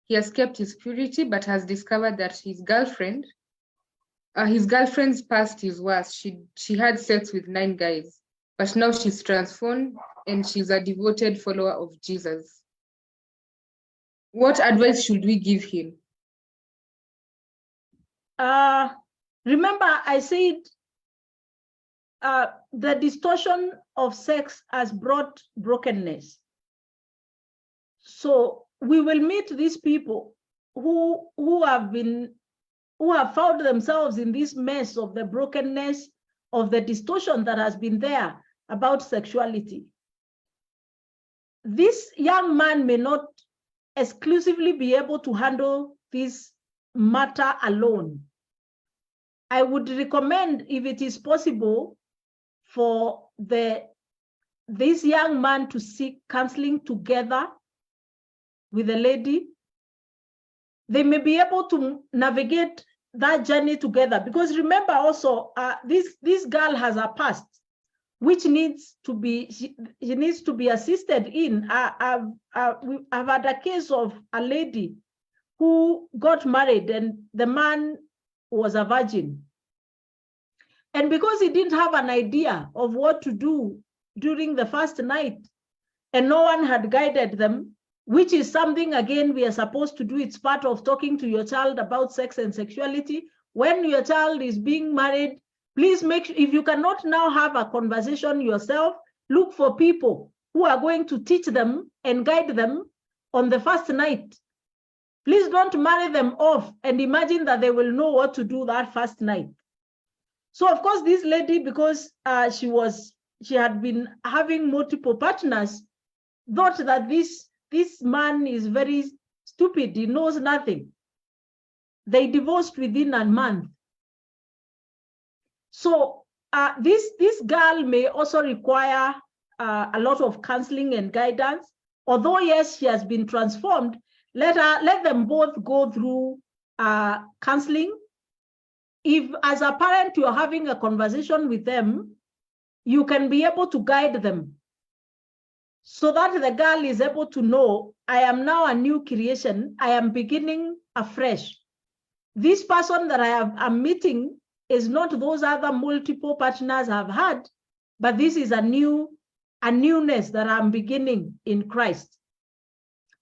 He has kept his purity, but has discovered that his girlfriend's past is worse. She had sex with 9 guys, but now she's transformed and she's a devoted follower of Jesus. What advice should we give him? Remember, I said the distortion of sex has brought brokenness. So we will meet these people who have found themselves in this mess of the brokenness, of the distortion that has been there about sexuality. This young man may not exclusively be able to handle this matter alone. I would recommend, if it is possible, for this young man to seek counseling together with a lady. They may be able to navigate that journey together, because remember also, this girl has a past which needs to be, she needs to be assisted in. I've had a case of a lady who got married and the man was a virgin. And because he didn't have an idea of what to do during the first night, and no one had guided them, which is something, again, we are supposed to do. It's part of talking to your child about sex and sexuality. When your child is being married, please make sure, if you cannot now have a conversation yourself, look for people who are going to teach them and guide them on the first night. Please don't marry them off and imagine that they will know what to do that first night. So of course, this lady, because she had been having multiple partners, thought that this man is very stupid, he knows nothing. They divorced within a month. So this girl may also require a lot of counseling and guidance. Although yes, she has been transformed, let them both go through counseling. If as a parent you're having a conversation with them, you can be able to guide them so that the girl is able to know, I am now a new creation, I am beginning afresh. This person that I'm meeting is not those other multiple partners I've had, but this is a newness that I'm beginning in Christ.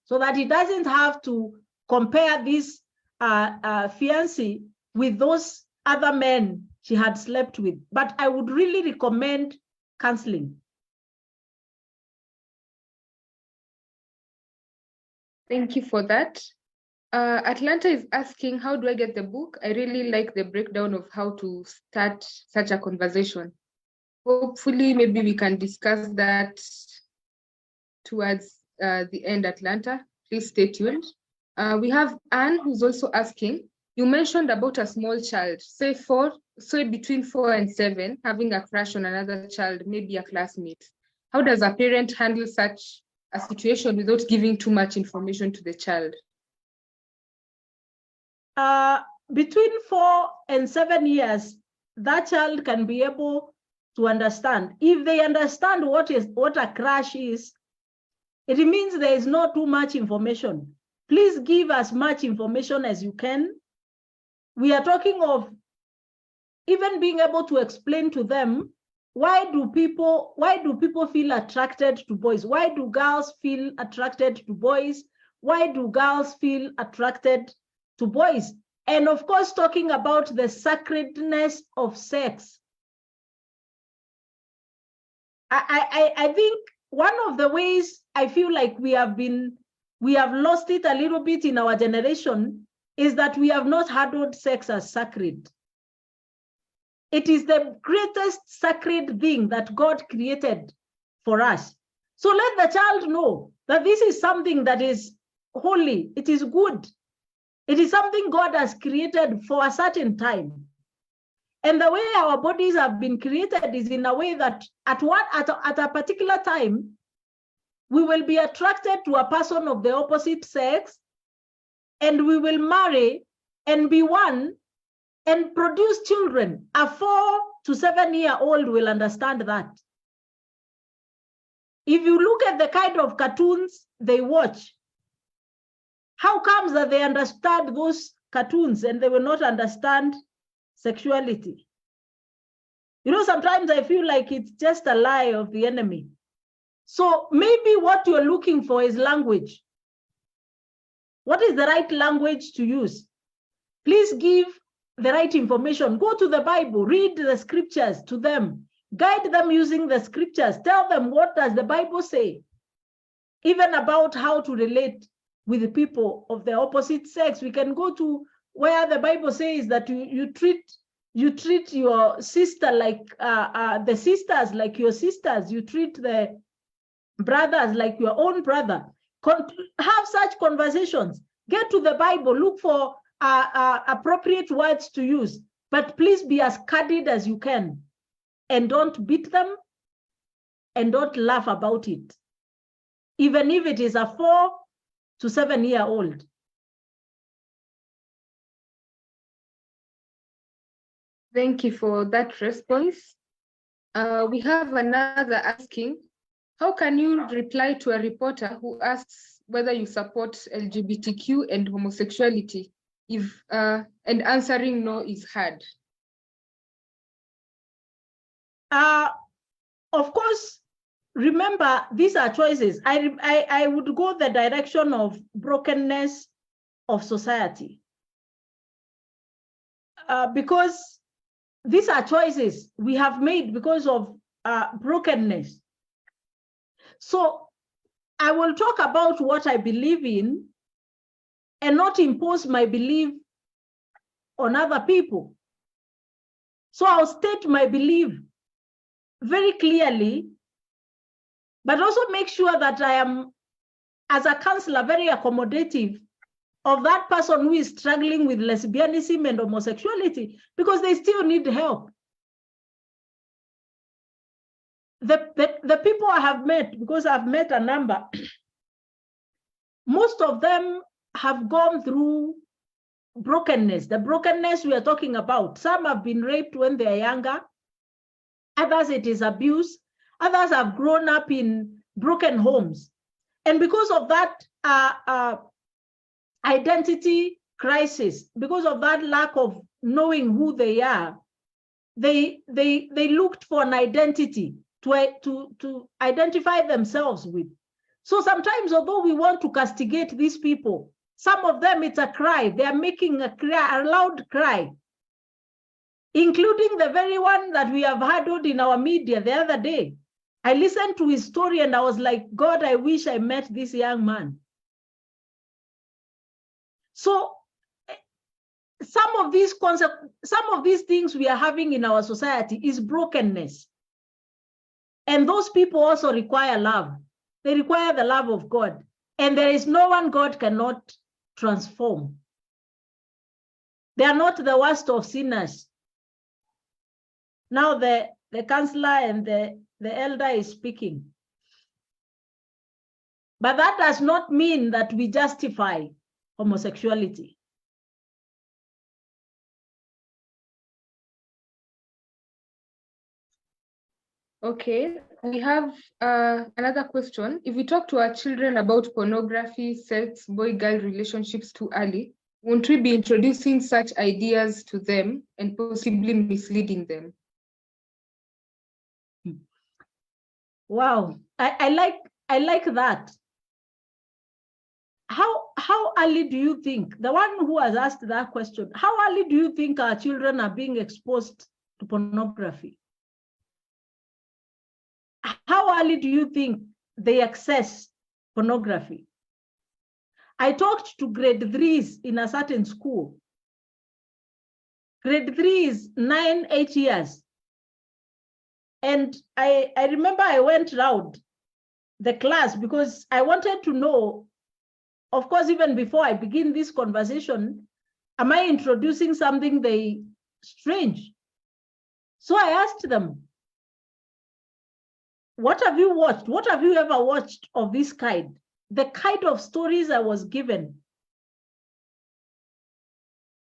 So that he doesn't have to compare this fiancé with those other men she had slept with. But I would really recommend counseling. Thank you for that. Atlanta is asking, how do I get the book? I really like the breakdown of how to start such a conversation. Hopefully, maybe we can discuss that towards the end, Atlanta. Please stay tuned. We have Anne, who's also asking, you mentioned about a small child, say between 4 and 7, having a crush on another child, maybe a classmate. How does a parent handle such a situation without giving too much information to the child? Between 4 and 7 years, that child can be able to understand. If they understand what a crush is, it means there is not too much information. Please give as much information as you can. We are talking of even being able to explain to them, why do people feel attracted to boys? Why do girls feel attracted to boys? Why do girls feel attracted to boys? And of course, talking about the sacredness of sex. I think one of the ways I feel like we have lost it a little bit in our generation is that we have not handled sex as sacred. It is the greatest sacred thing that God created for us. So let the child know that this is something that is holy, it is good. It is something God has created for a certain time. And the way our bodies have been created is in a way that at a particular time, we will be attracted to a person of the opposite sex, and we will marry and be one and produce children. A 4 to 7 year old will understand that. If you look at the kind of cartoons they watch, how comes that they understand those cartoons and they will not understand sexuality? You know, sometimes I feel like it's just a lie of the enemy. So maybe what you're looking for is language. What is the right language to use? Please give the right information. Go to the Bible, read the scriptures to them, guide them using the scriptures. Tell them, what does the Bible say? Even about how to relate with the people of the opposite sex. We can go to where the Bible says that you treat your sister like the sisters like your sisters. You treat the brothers like your own brother. Have such conversations. Get to the Bible. Look for appropriate words to use. But please be as candid as you can. And don't beat them. And don't laugh about it. Even if it is a 4 to 7 year old. Thank you for that response. We have another asking, how can you reply to a reporter who asks whether you support LGBTQ and homosexuality if and answering no is hard? Of course, remember, these are choices. I would go the direction of brokenness of society. Because these are choices we have made because of brokenness. So I will talk about what I believe in and not impose my belief on other people. So I'll state my belief very clearly, but also make sure that I am, as a counselor, very accommodative of that person who is struggling with lesbianism and homosexuality, because they still need help. The people I have met, because I've met a number, most of them have gone through brokenness, the brokenness we are talking about. Some have been raped when they are younger, others it is abuse, others have grown up in broken homes. And because of that identity crisis, because of that lack of knowing who they are, they looked for an identity to identify themselves with. So sometimes, although we want to castigate these people, some of them, it's a cry. They are making a loud cry, including the very one that we have heard in our media the other day. I listened to his story and I was like, God, I wish I met this young man. So some of these things we are having in our society is brokenness. And those people also require love. They require the love of God. And there is no one God cannot transform. They are not the worst of sinners. Now the counselor and the elder is speaking. But that does not mean that we justify homosexuality. Okay, we have another question. If we talk to our children about pornography, sex, boy-girl relationships too early, won't we be introducing such ideas to them and possibly misleading them? Wow, I like that. How early do you think, the one who has asked that question, how early do you think our children are being exposed to pornography? How early do you think they access pornography? I talked to grade 3s in a certain school. Grade 3 is 9, 8 years. And I remember I went around the class because I wanted to know, of course, even before I begin this conversation, am I introducing something they strange? So I asked them, what have you watched? What have you ever watched of this kind? The kind of stories I was given.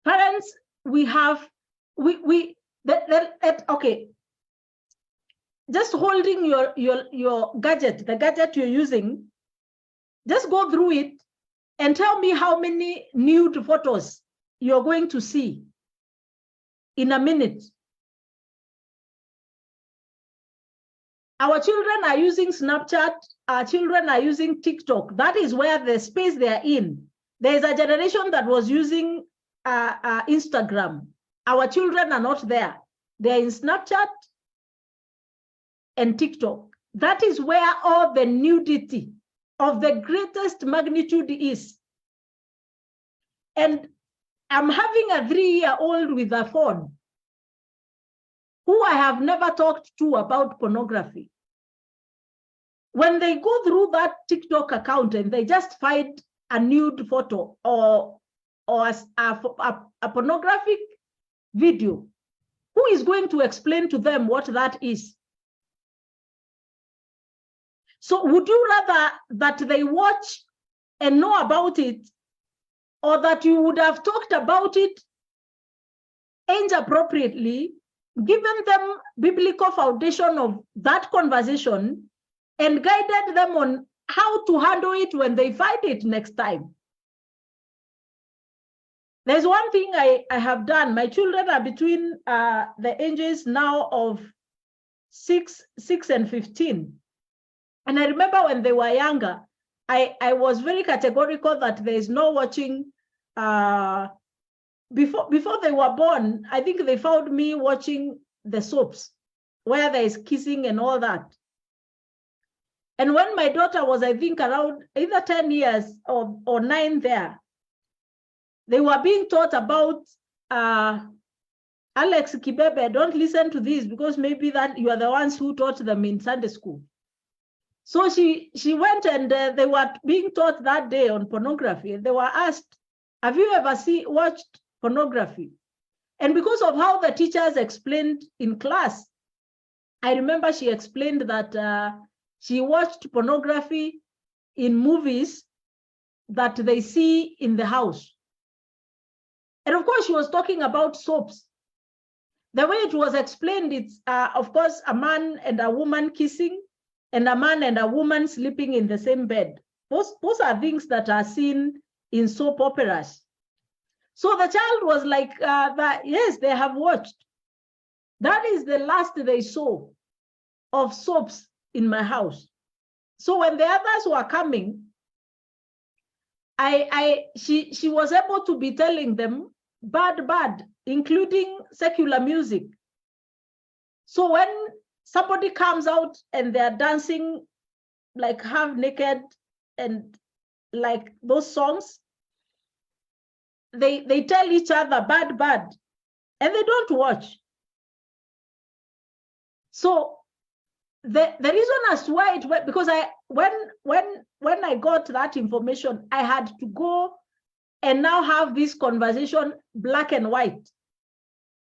Parents, okay, just holding your gadget, the gadget you're using, just go through it and tell me how many nude photos you're going to see in a minute. Our children are using Snapchat, our children are using TikTok. That is where the space they are in. There is a generation that was using Instagram. Our children are not there. They're in Snapchat and TikTok. That is where all the nudity of the greatest magnitude is. And I'm having a 3-year-old with a phone who I have never talked to about pornography. When they go through that TikTok account and they just find a nude photo or a pornographic video, who is going to explain to them what that is? So would you rather that they watch and know about it, or that you would have talked about it age appropriately, given them biblical foundation of that conversation, and guided them on how to handle it when they find it next time? There's one thing I have done. My children are between the ages now of 6 and 15. And I remember when they were younger, I was very categorical that there is no watching. Before they were born, I think they found me watching the soaps where there is kissing and all that. And when my daughter was, I think, around either 10 years or 9 there, they were being taught about Alex Kibebe, don't listen to this because maybe that you are the ones who taught them in Sunday school. So she went and they were being taught that day on pornography. And they were asked, have you ever watched pornography? And because of how the teachers explained in class, I remember she explained that she watched pornography in movies that they see in the house. And of course, she was talking about soaps. The way it was explained, it's of course a man and a woman kissing, and a man and a woman sleeping in the same bed. Those are things that are seen in soap operas. So the child was like, yes, they have watched. That is the last they saw of soaps in my house. So when the others were coming, she was able to be telling them bad, including secular music. So when somebody comes out and they're dancing like half naked and like those songs, they tell each other bad, and they don't watch. So the reason as to why it went, because when I got that information, I had to go and now have this conversation black and white.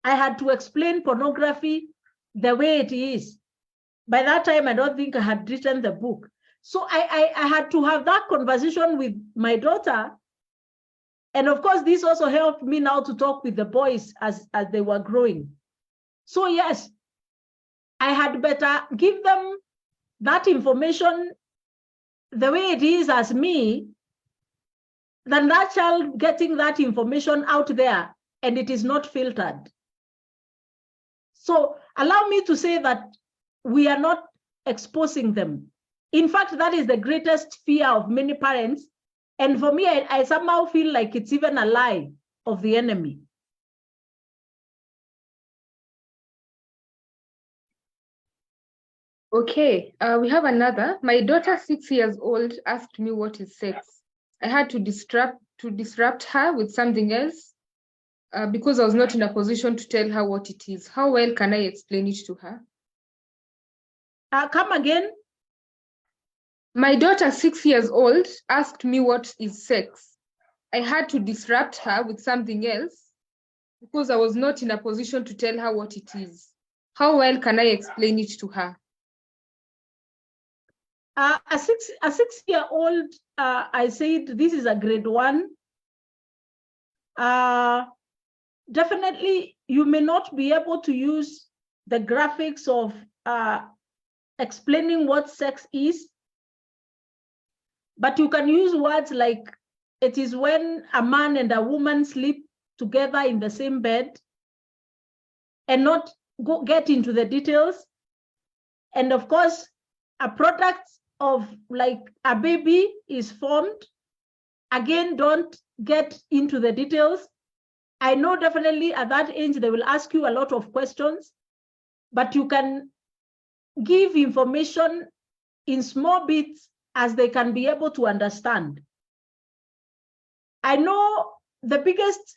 I had to explain pornography the way it is. By that time, I don't think I had written the book. So I had to have that conversation with my daughter. And of course, this also helped me now to talk with the boys as they were growing. So yes, I had better give them that information the way it is as me, than that child getting that information out there and it is not filtered. So allow me to say that we are not exposing them. In fact, that is the greatest fear of many parents. And for me, I somehow feel like it's even a lie of the enemy. Okay, we have another. My daughter, 6 years old, asked me what is sex. I had to disrupt her with something else because I was not in a position to tell her what it is. How well can I explain it to her? Come again. My daughter, 6 years old, asked me what is sex. I had to disrupt her with something else because I was not in a position to tell her what it is. How well can I explain it to her? A 6-year-old, I said this is a grade 1. Definitely, you may not be able to use the graphics of explaining what sex is, but you can use words like it is when a man and a woman sleep together in the same bed, and not get into the details. And of course, a product of like a baby is formed. Again, don't get into the details. I know definitely at that age, they will ask you a lot of questions, but you can give information in small bits as they can be able to understand. I know the biggest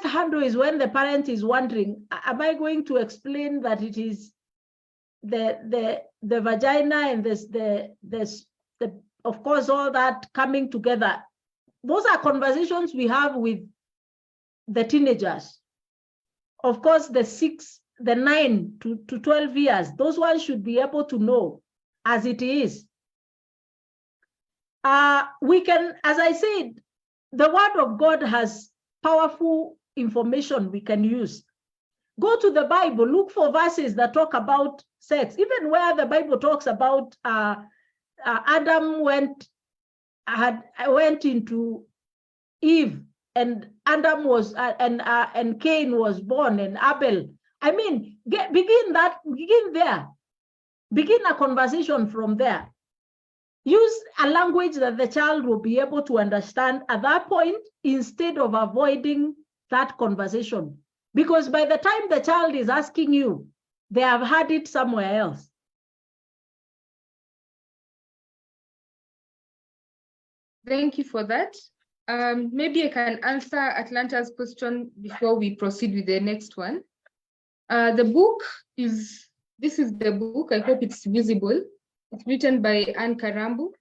handle is when the parent is wondering, am I going to explain that it is the vagina and this of course all that coming together? Those are conversations we have with the teenagers. Of course, the 9 to 12 years, those ones should be able to know as it is. We can, as I said, the word of God has powerful information we can use. Go to the Bible, look for verses that talk about sex, even where the Bible talks about Adam went into Eve, and Adam was and Cain was born, and Abel. I mean, begin there. Begin a conversation from there. Use a language that the child will be able to understand at that point, instead of avoiding that conversation. Because by the time the child is asking you, they have had it somewhere else. Thank you for that. Maybe I can answer Atlanta's question before we proceed with the next one. This is the book. I hope it's visible. It's written by Anne Karambu.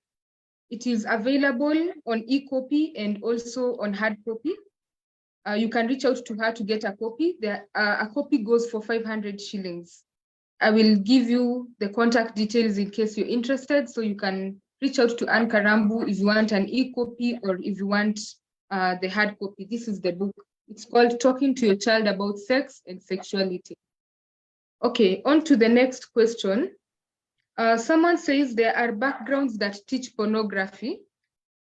It is available on e-copy and also on hard copy. You can reach out to her to get a copy. A copy goes for 500 shillings. I will give you the contact details in case you're interested, so you can reach out to Anne Karambu if you want an e-copy or if you want the hard copy. This is the book. It's called Talking to Your Child About Sex and Sexuality. Okay, on to the next question. Someone says there are backgrounds that teach pornography,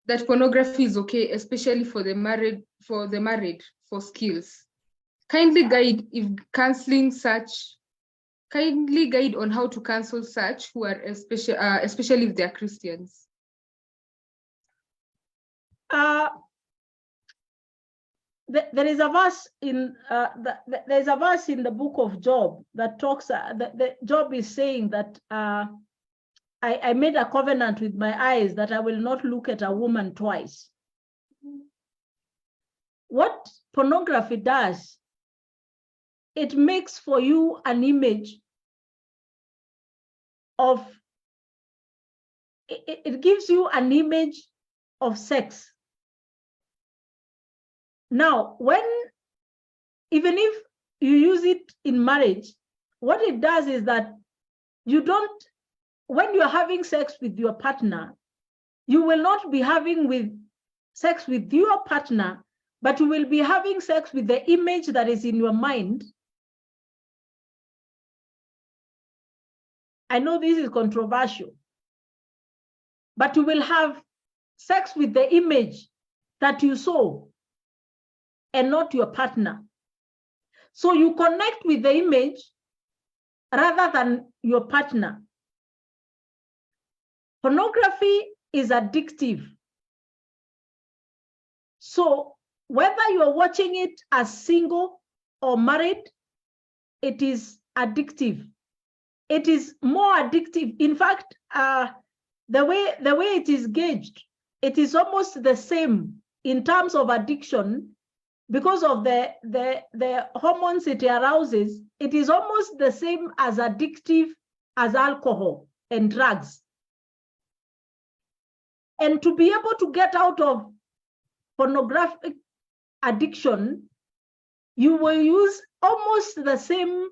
that pornography is okay, especially for the married, for skills. Kindly guide on how to counsel such who are especially if they are Christians. There is a verse in there's a verse in the book of Job that talks. The Job is saying that I made a covenant with my eyes that I will not look at a woman twice. what pornography does, it makes for you an image of, it gives you an image of sex. Now, even if you use it in marriage, what it does is that you don't, when you're having sex with your partner, you will not be having sex with your partner, but you will be having sex with the image that is in your mind. I know this is controversial, but you will have sex with the image that you saw and not your partner. So you connect with the image rather than your partner. Pornography is addictive. So whether you're watching it as single or married, it is addictive. It is more addictive. In fact, the way it is gauged, it is almost the same in terms of addiction because of the hormones it arouses. It is almost the same as addictive as alcohol and drugs. And to be able to get out of pornographic addiction, you will use almost the same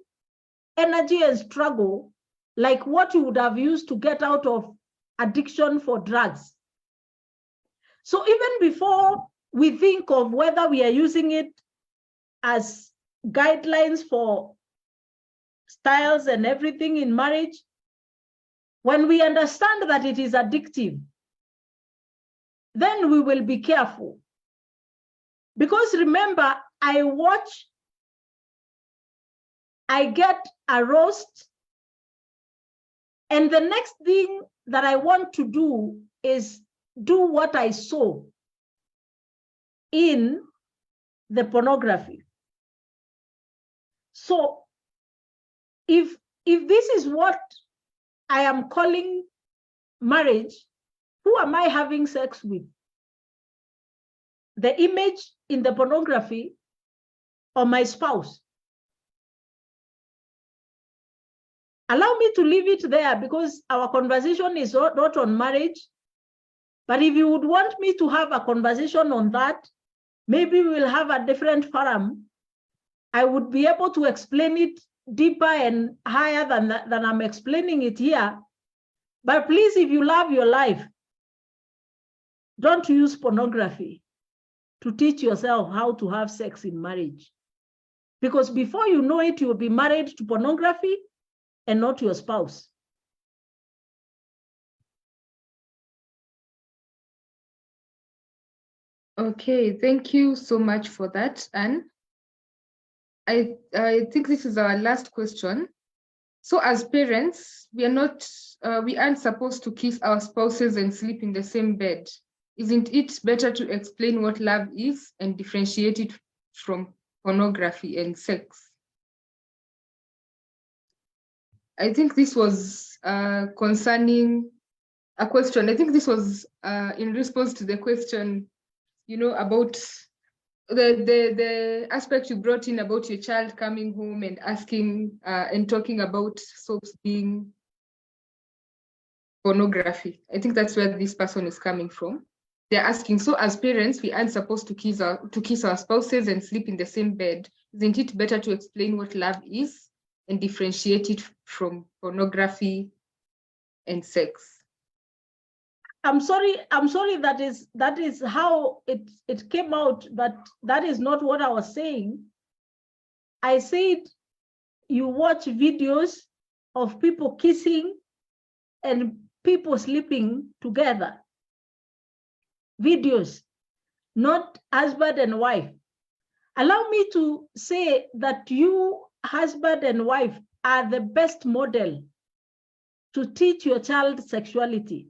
energy and struggle like what you would have used to get out of addiction for drugs. So even before we think of whether we are using it as guidelines for styles and everything in marriage, when we understand that it is addictive, then we will be careful. Because remember, I watch, I get aroused, and the next thing that I want to do is do what I saw in the pornography. So if this is what I am calling marriage, who am I having sex with? The image in the pornography or my spouse? Allow me to leave it there because our conversation is not on marriage. But if you would want me to have a conversation on that, maybe we will have a different forum. I would be able to explain it deeper and higher than I'm explaining it here. But please, if you love your life, don't use pornography to teach yourself how to have sex in marriage. Because before you know it, you'll be married to pornography and not your spouse. Okay, thank you so much for that, Anne. I think this is our last question. So as parents, we aren't supposed to kiss our spouses and sleep in the same bed. Isn't it better to explain what love is and differentiate it from pornography and sex? I think this was concerning a question. I think this was in response to the question, about the aspect you brought in about your child coming home and asking and talking about soaps being pornography. I think that's where this person is coming from. They're asking, so as parents, we aren't supposed to kiss our spouses and sleep in the same bed. Isn't it better to explain what love is and differentiate it from pornography and sex? I'm sorry, that is how it came out, but that is not what I was saying. I said you watch videos of people kissing and people sleeping together. Videos, not husband and wife. Allow me to say that you, husband and wife, are the best model to teach your child sexuality.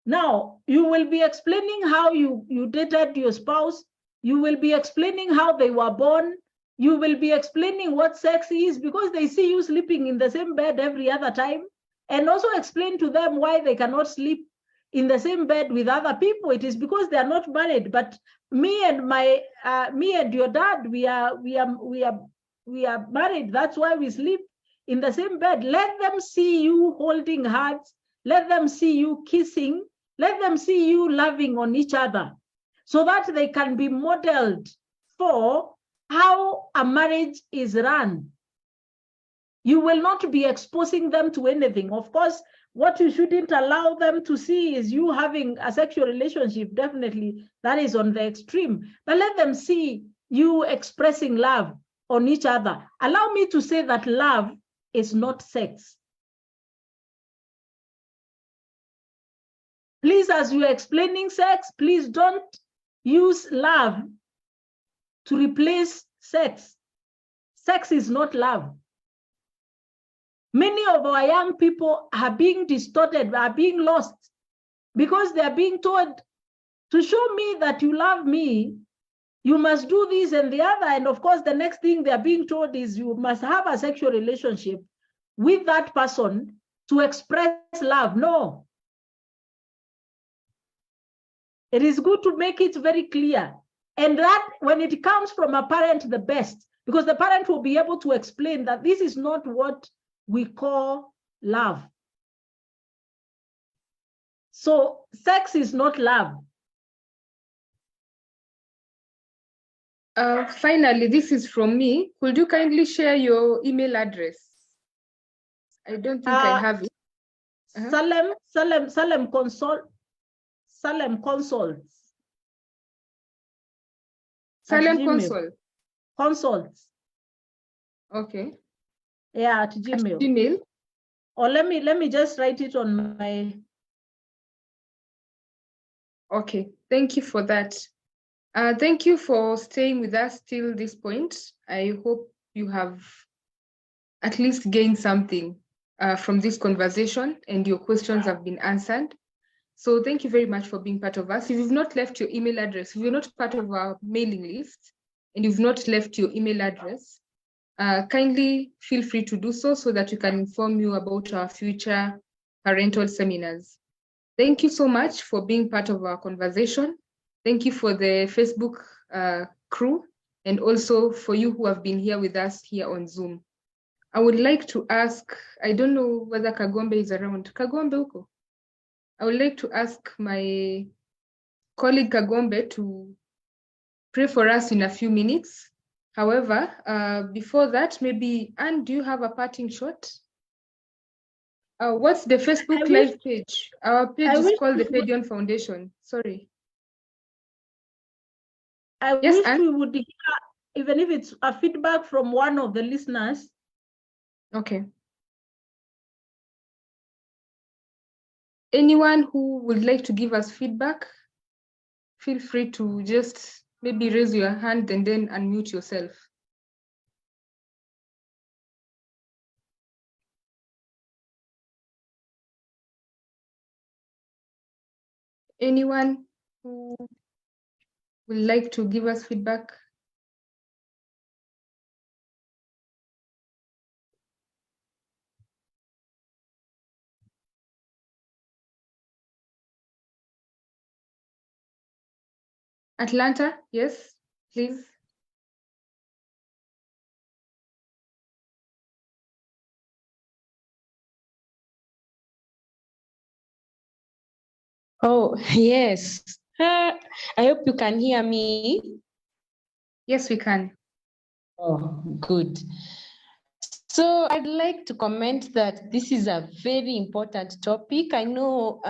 Now, you will be explaining how you dated your spouse. You will be explaining how they were born. You will be explaining what sex is because they see you sleeping in the same bed every other time. And also explain to them why they cannot sleep in the same bed with other people, it is because they are not married. But me and your dad, we are married. That's why we sleep in the same bed. Let them see you holding hands. Let them see you kissing. Let them see you loving on each other, so that they can be modeled for how a marriage is run. You will not be exposing them to anything. Of course, what you shouldn't allow them to see is you having a sexual relationship. Definitely, that is on the extreme. But let them see you expressing love on each other. Allow me to say that love is not sex. Please, as you are explaining sex, please don't use love to replace sex. Sex is not love. Many of our young people are being distorted, are being lost, because they are being told, to show me that you love me, you must do this and the other. And of course, the next thing they are being told is you must have a sexual relationship with that person to express love. No. It is good to make it very clear. And that when it comes from a parent, the best, because the parent will be able to explain that this is not what we call love. So sex is not love. Finally, this is from me. Could you kindly share your email address? I don't think I have it. Salem Consults. Salem Consult. Consults. Okay. Yeah, at Gmail. At Gmail. Or let me just write it on my. Okay, thank you for that. Thank you for staying with us till this point. I hope you have at least gained something from this conversation and your questions have been answered. So thank you very much for being part of us. If you've not left your email address, if you're not part of our mailing list and you've not left your email address, kindly feel free to do so that we can inform you about our future parental seminars. Thank you so much for being part of our conversation. Thank you for the Facebook crew and also for you who have been here with us here on Zoom. I would like to ask, I don't know whether Kagombe is around. Kagombe uko? I would like to ask my colleague Kagombe to pray for us in a few minutes. However, before that, maybe, Anne, do you have a parting shot? What's the Facebook Live page? Our page is called the Pedion Foundation. Sorry. I wish we would hear, even if it's a feedback from one of the listeners. Okay. Anyone who would like to give us feedback, feel free to just maybe raise your hand and then unmute yourself. Anyone who would like to give us feedback? Atlanta, yes, please. Oh, yes. I hope you can hear me. Yes, we can. Oh, good. So I'd like to comment that this is a very important topic. I know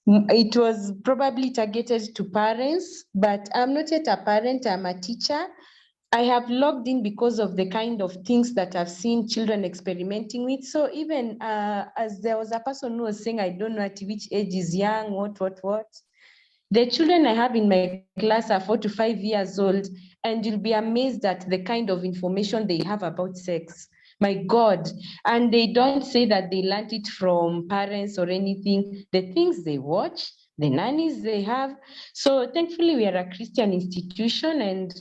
it was probably targeted to parents, but I'm not yet a parent, I'm a teacher. I have logged in because of the kind of things that I've seen children experimenting with. So even as there was a person who was saying, I don't know at which age is young, what. The children I have in my class are 4 to 5 years old, and you'll be amazed at the kind of information they have about sex. My God. And they don't say that they learned it from parents or anything. The things they watch, the nannies they have. So thankfully, we are a Christian institution, and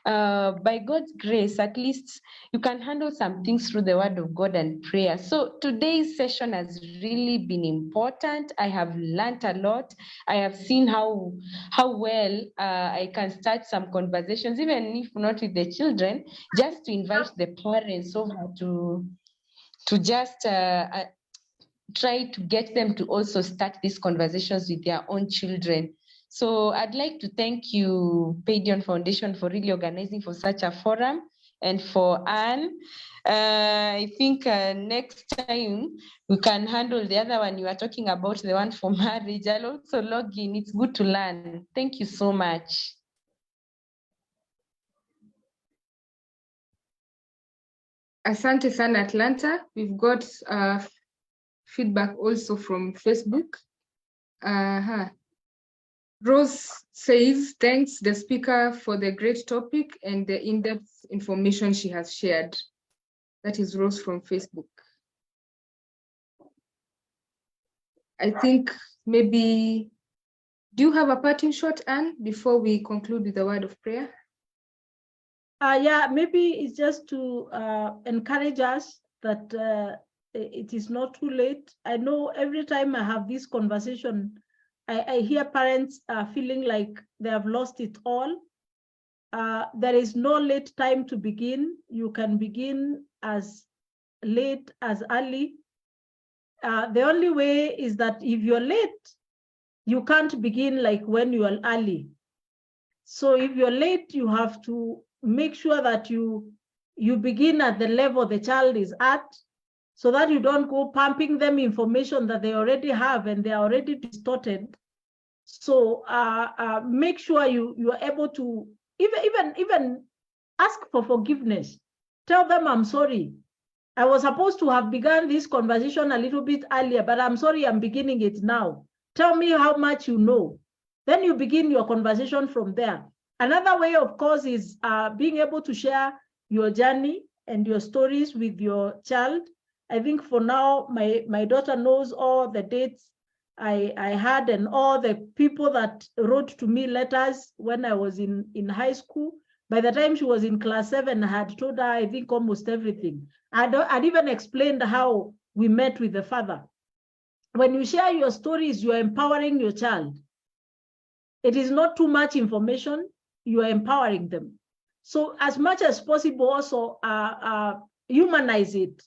by God's grace, at least you can handle some things through the word of God and prayer. So today's session has really been important. I have learned a lot. I have seen how well I can start some conversations, even if not with the children, just to invite the parents over to just try to get them to also start these conversations with their own children. So I'd like to thank you, Padion Foundation, for really organizing for such a forum, and for Anne. I think next time we can handle the other one you are talking about, the one for marriage. I'll also log in. It's good to learn. Thank you so much. Asante sana, Atlanta. We've got feedback also from Facebook. Rose says, thanks the speaker for the great topic and the in-depth information she has shared. That is Rose from Facebook. I think maybe, do you have a parting shot, Anne, before we conclude with the word of prayer? Yeah, maybe it's just to encourage us that it is not too late. I know every time I have this conversation, I hear parents feeling like they have lost it all. There is no late time to begin. You can begin as late as early. The only way is that if you're late, you can't begin like when you are early. So if you're late, you have to make sure that you begin at the level the child is at, so that you don't go pumping them information that they already have and they are already distorted. So make sure you are able to even ask for forgiveness. Tell them, I'm sorry. I was supposed to have begun this conversation a little bit earlier, but I'm sorry, I'm beginning it now. Tell me how much you know. Then you begin your conversation from there. Another way, of course, is being able to share your journey and your stories with your child. I think for now, my daughter knows all the dates I had and all the people that wrote to me letters when I was in high school. By the time she was in class 7, I had told her, I think, almost everything. I'd even explained how we met with the father. When you share your stories, you are empowering your child. It is not too much information, you are empowering them. So as much as possible, also humanize it.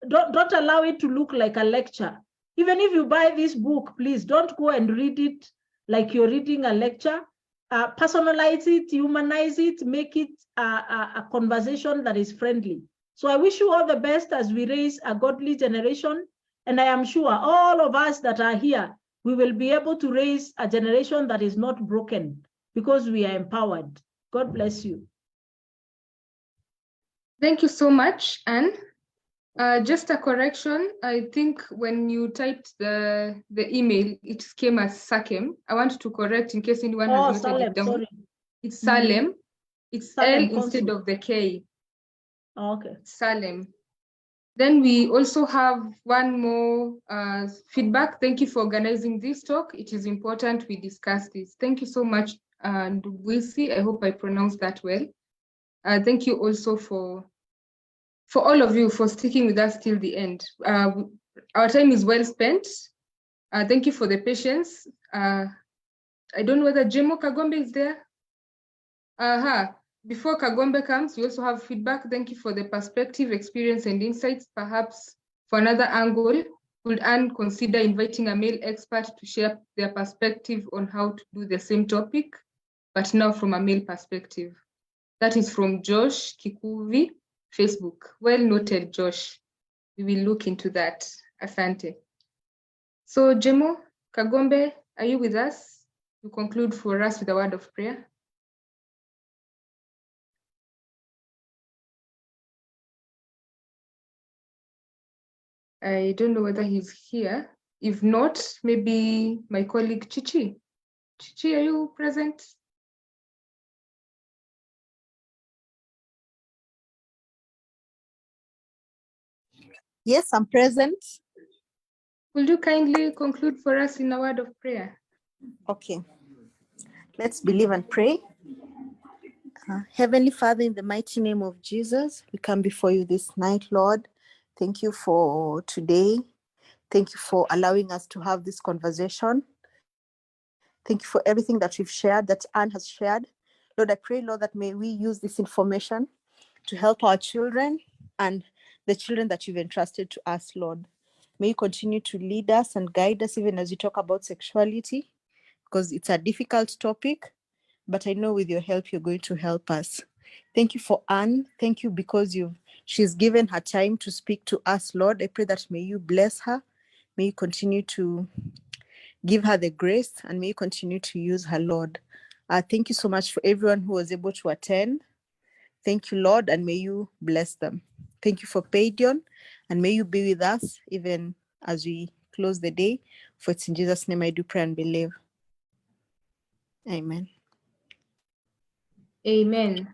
Don't allow it to look like a lecture. Even if you buy this book, please don't go and read it like you're reading a lecture. Personalize it, humanize it, make it a conversation that is friendly. So I wish you all the best as we raise a godly generation. And I am sure all of us that are here, we will be able to raise a generation that is not broken because we are empowered. God bless you. Thank you so much, Anne. Just a correction. I think when you typed the email, it came as Sakem. I want to correct in case anyone has noted it down. Sorry. It's Salem. It's Salem L instead of the K. Okay. Salem. Then we also have one more feedback. Thank you for organizing this talk. It is important we discuss this. Thank you so much, Ndugwisi. I hope I pronounced that well. Thank you also for all of you for sticking with us till the end. Our time is well spent. Thank you for the patience. I don't know whether Jemo Kagombe is there. Before Kagombe comes, we also have feedback. Thank you for the perspective, experience, and insights. Perhaps for another angle, would Anne consider inviting a male expert to share their perspective on how to do the same topic, but now from a male perspective? That is from Josh Kikuvi, Facebook. Well noted, Josh. We will look into that. Asante. So, Jemo Kagombe, are you with us? You conclude for us with a word of prayer. I don't know whether he's here. If not, maybe my colleague Chichi. Chichi, are you present? Yes, I'm present. Will you kindly conclude for us in a word of prayer? Okay. Let's believe and pray. Heavenly Father, in the mighty name of Jesus, we come before you this night, Lord. Thank you for today. Thank you for allowing us to have this conversation. Thank you for everything that we've shared, that Anne has shared. Lord, I pray, Lord, that may we use this information to help our children and the children that you've entrusted to us, Lord. May you continue to lead us and guide us even as you talk about sexuality, because it's a difficult topic, but I know with your help, you're going to help us. Thank you for Anne. Thank you because she's given her time to speak to us, Lord. I pray that may you bless her. May you continue to give her the grace, and may you continue to use her, Lord. Thank you so much for everyone who was able to attend. Thank you, Lord, and may you bless them. Thank you for Padion, and may you be with us even as we close the day. For it's in Jesus' name I do pray and believe. Amen. Amen.